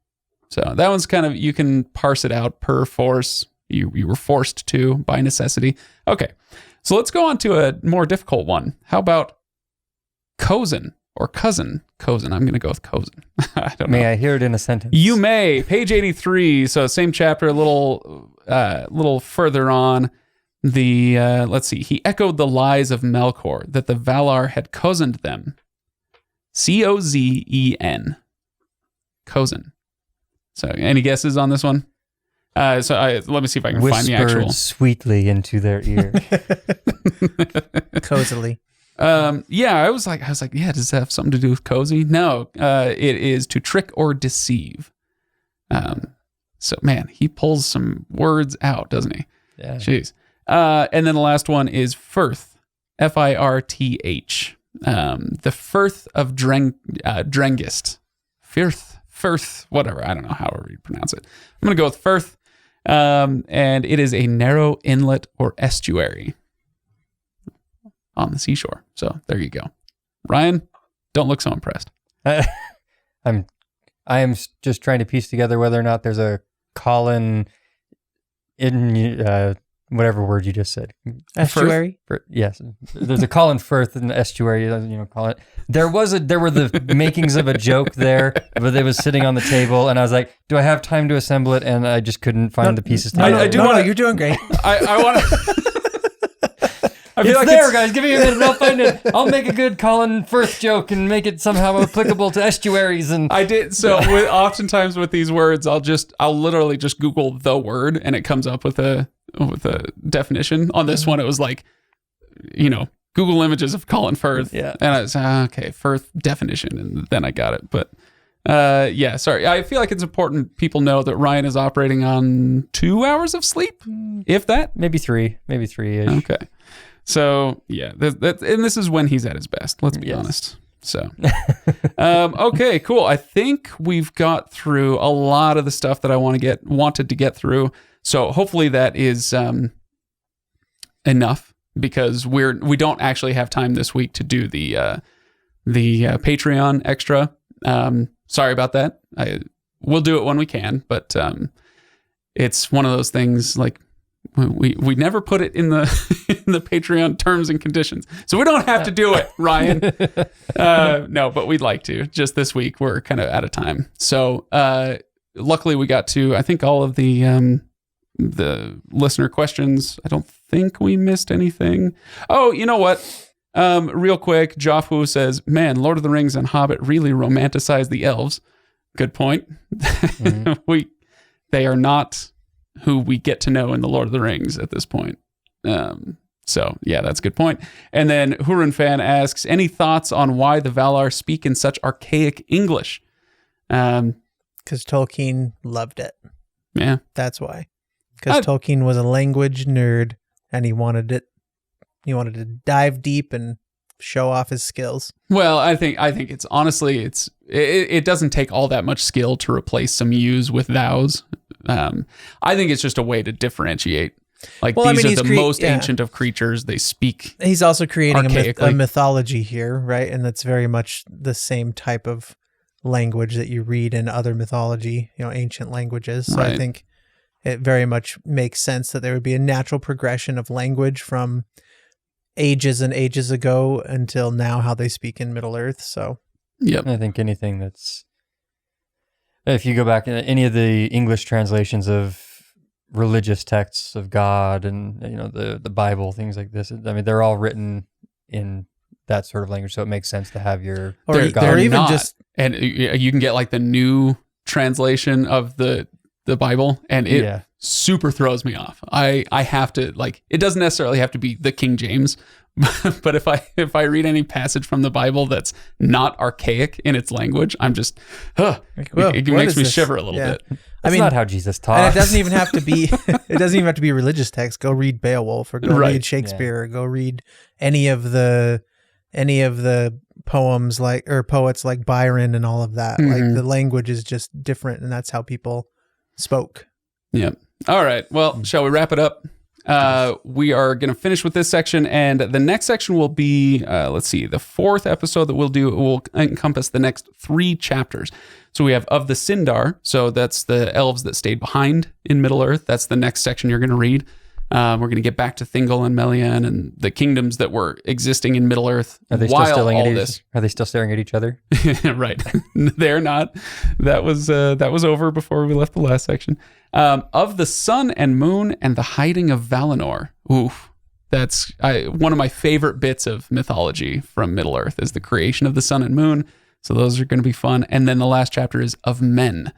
So that one's kind of, you can parse it out. Perforce, you were forced to by necessity. Okay, so let's go on to a more difficult one. How about cozen? Or cousin. I'm going to go with cousin. I don't know. May I hear it in a sentence? You may. Page 83. So same chapter, a little further on. Let's see. He echoed the lies of Melkor that the Valar had cozened them. Cozen. Cozen. So, any guesses on this one? Let me see if I can find the actual. Whispered sweetly into their ear. Cozily. Yeah, I was like, yeah, does that have something to do with cozy? No, it is to trick or deceive. So man, he pulls some words out, doesn't he? Yeah. Jeez. And then the last one is Firth, Firth. The Firth of Drengist. Firth, whatever. I don't know however you pronounce it. I'm going to go with Firth. And it is a narrow inlet or estuary on the seashore. So there you go. Ryan, don't look so impressed. I am just trying to piece together whether or not there's a Colin in whatever word you just said. Estuary? Yes. There's a Colin Firth in the estuary, call it. There were the makings of a joke there, but it was sitting on the table, and I was like, do I have time to assemble it? And I just couldn't find the pieces together. No, you're doing great. I want to... It's there, guys. Give me a minute. I'll find it. I'll make a good Colin Firth joke and make it somehow applicable to estuaries. And I did. So oftentimes with these words, I'll literally just Google the word and it comes up with a definition. On this one, it was like, Google images of Colin Firth. Yeah. And I was okay, Firth definition, and then I got it. But yeah, sorry. I feel like it's important people know that Ryan is operating on 2 hours of sleep, if that. maybe 3-ish. Okay. So yeah, and this is when he's at his best. Let's be honest. So, okay, cool. I think we've got through a lot of the stuff that I wanted to get through. So hopefully that is enough, because we don't actually have time this week to do the Patreon extra. Sorry about that. We'll do it when we can, but it's one of those things like. We never put it in the in the Patreon terms and conditions, so we don't have to do it, Ryan. No, but we'd like to. Just this week, we're kind of out of time. So luckily, we got to I think all of the listener questions. I don't think we missed anything. Oh, you know what? Real quick, Joffu says, "Man, Lord of the Rings and Hobbit really romanticize the elves." Good point. Mm-hmm. They are not who we get to know in the Lord of the Rings at this point. So yeah, that's a good point. And then Hurun Fan asks, any thoughts on why the Valar speak in such archaic English? Because Tolkien loved it. Yeah. That's why. Because Tolkien was a language nerd and he wanted to dive deep and show off his skills. Well, I think it's honestly, it doesn't take all that much skill to replace some yous with thous. I think it's just a way to differentiate. Like, these are the most ancient of creatures. They speak. He's also creating a mythology here, right? And that's very much the same type of language that you read in other mythology, ancient languages. So right. I think it very much makes sense that there would be a natural progression of language from ages and ages ago until now, how they speak in Middle Earth. So, yep. I think anything that's, if you go back in any of the English translations of religious texts of God and the Bible, things like this, I mean, they're all written in that sort of language, so it makes sense to have your God. They're even not. And you can get like the new translation of the Bible, and it super throws me off. I have to, like, it doesn't necessarily have to be the King James, but if I read any passage from the Bible that's not archaic in its language, I'm just, it makes me shiver a little bit. That's not how Jesus taught. And it doesn't even have to be. It doesn't even have to be a religious text. Go read Beowulf, or go read Shakespeare, or go read any of the poems or poets like Byron and all of that. Mm-hmm. Like, the language is just different, and that's how people spoke. Yeah. All right. Well, shall we wrap it up? We are going to finish with this section, and the next section will be, the fourth episode that we'll do will encompass the next 3 chapters. So we have Of the Sindar, so that's the elves that stayed behind in Middle-earth. That's the next section you're going to read. We're going to get back to Thingol and Melian and the kingdoms that were existing in Middle-earth. Are they still staring at each other? Right. They're not. That was over before we left the last section. Of the Sun and Moon and the Hiding of Valinor. Oof. That's one of my favorite bits of mythology from Middle-earth is the creation of the sun and moon. So those are going to be fun. And then the last chapter is of men.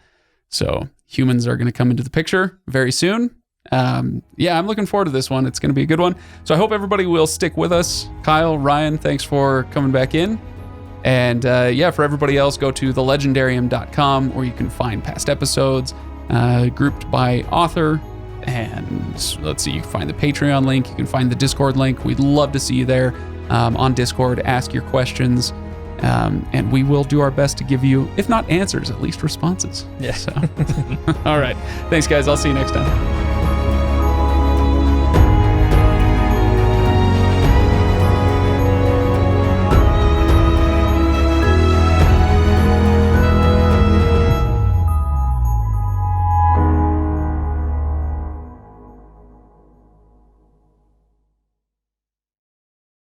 So humans are going to come into the picture very soon. Yeah, I'm looking forward to this one. It's going to be a good one. So I hope everybody will stick with us. Kyle, Ryan, thanks for coming back in. And yeah, for everybody else, go to thelegendarium.com where you can find past episodes grouped by author. And let's see, you can find the Patreon link. You can find the Discord link. We'd love to see you there on Discord. Ask your questions. And we will do our best to give you, if not answers, at least responses. Yeah. So, all right. Thanks, guys. I'll see you next time.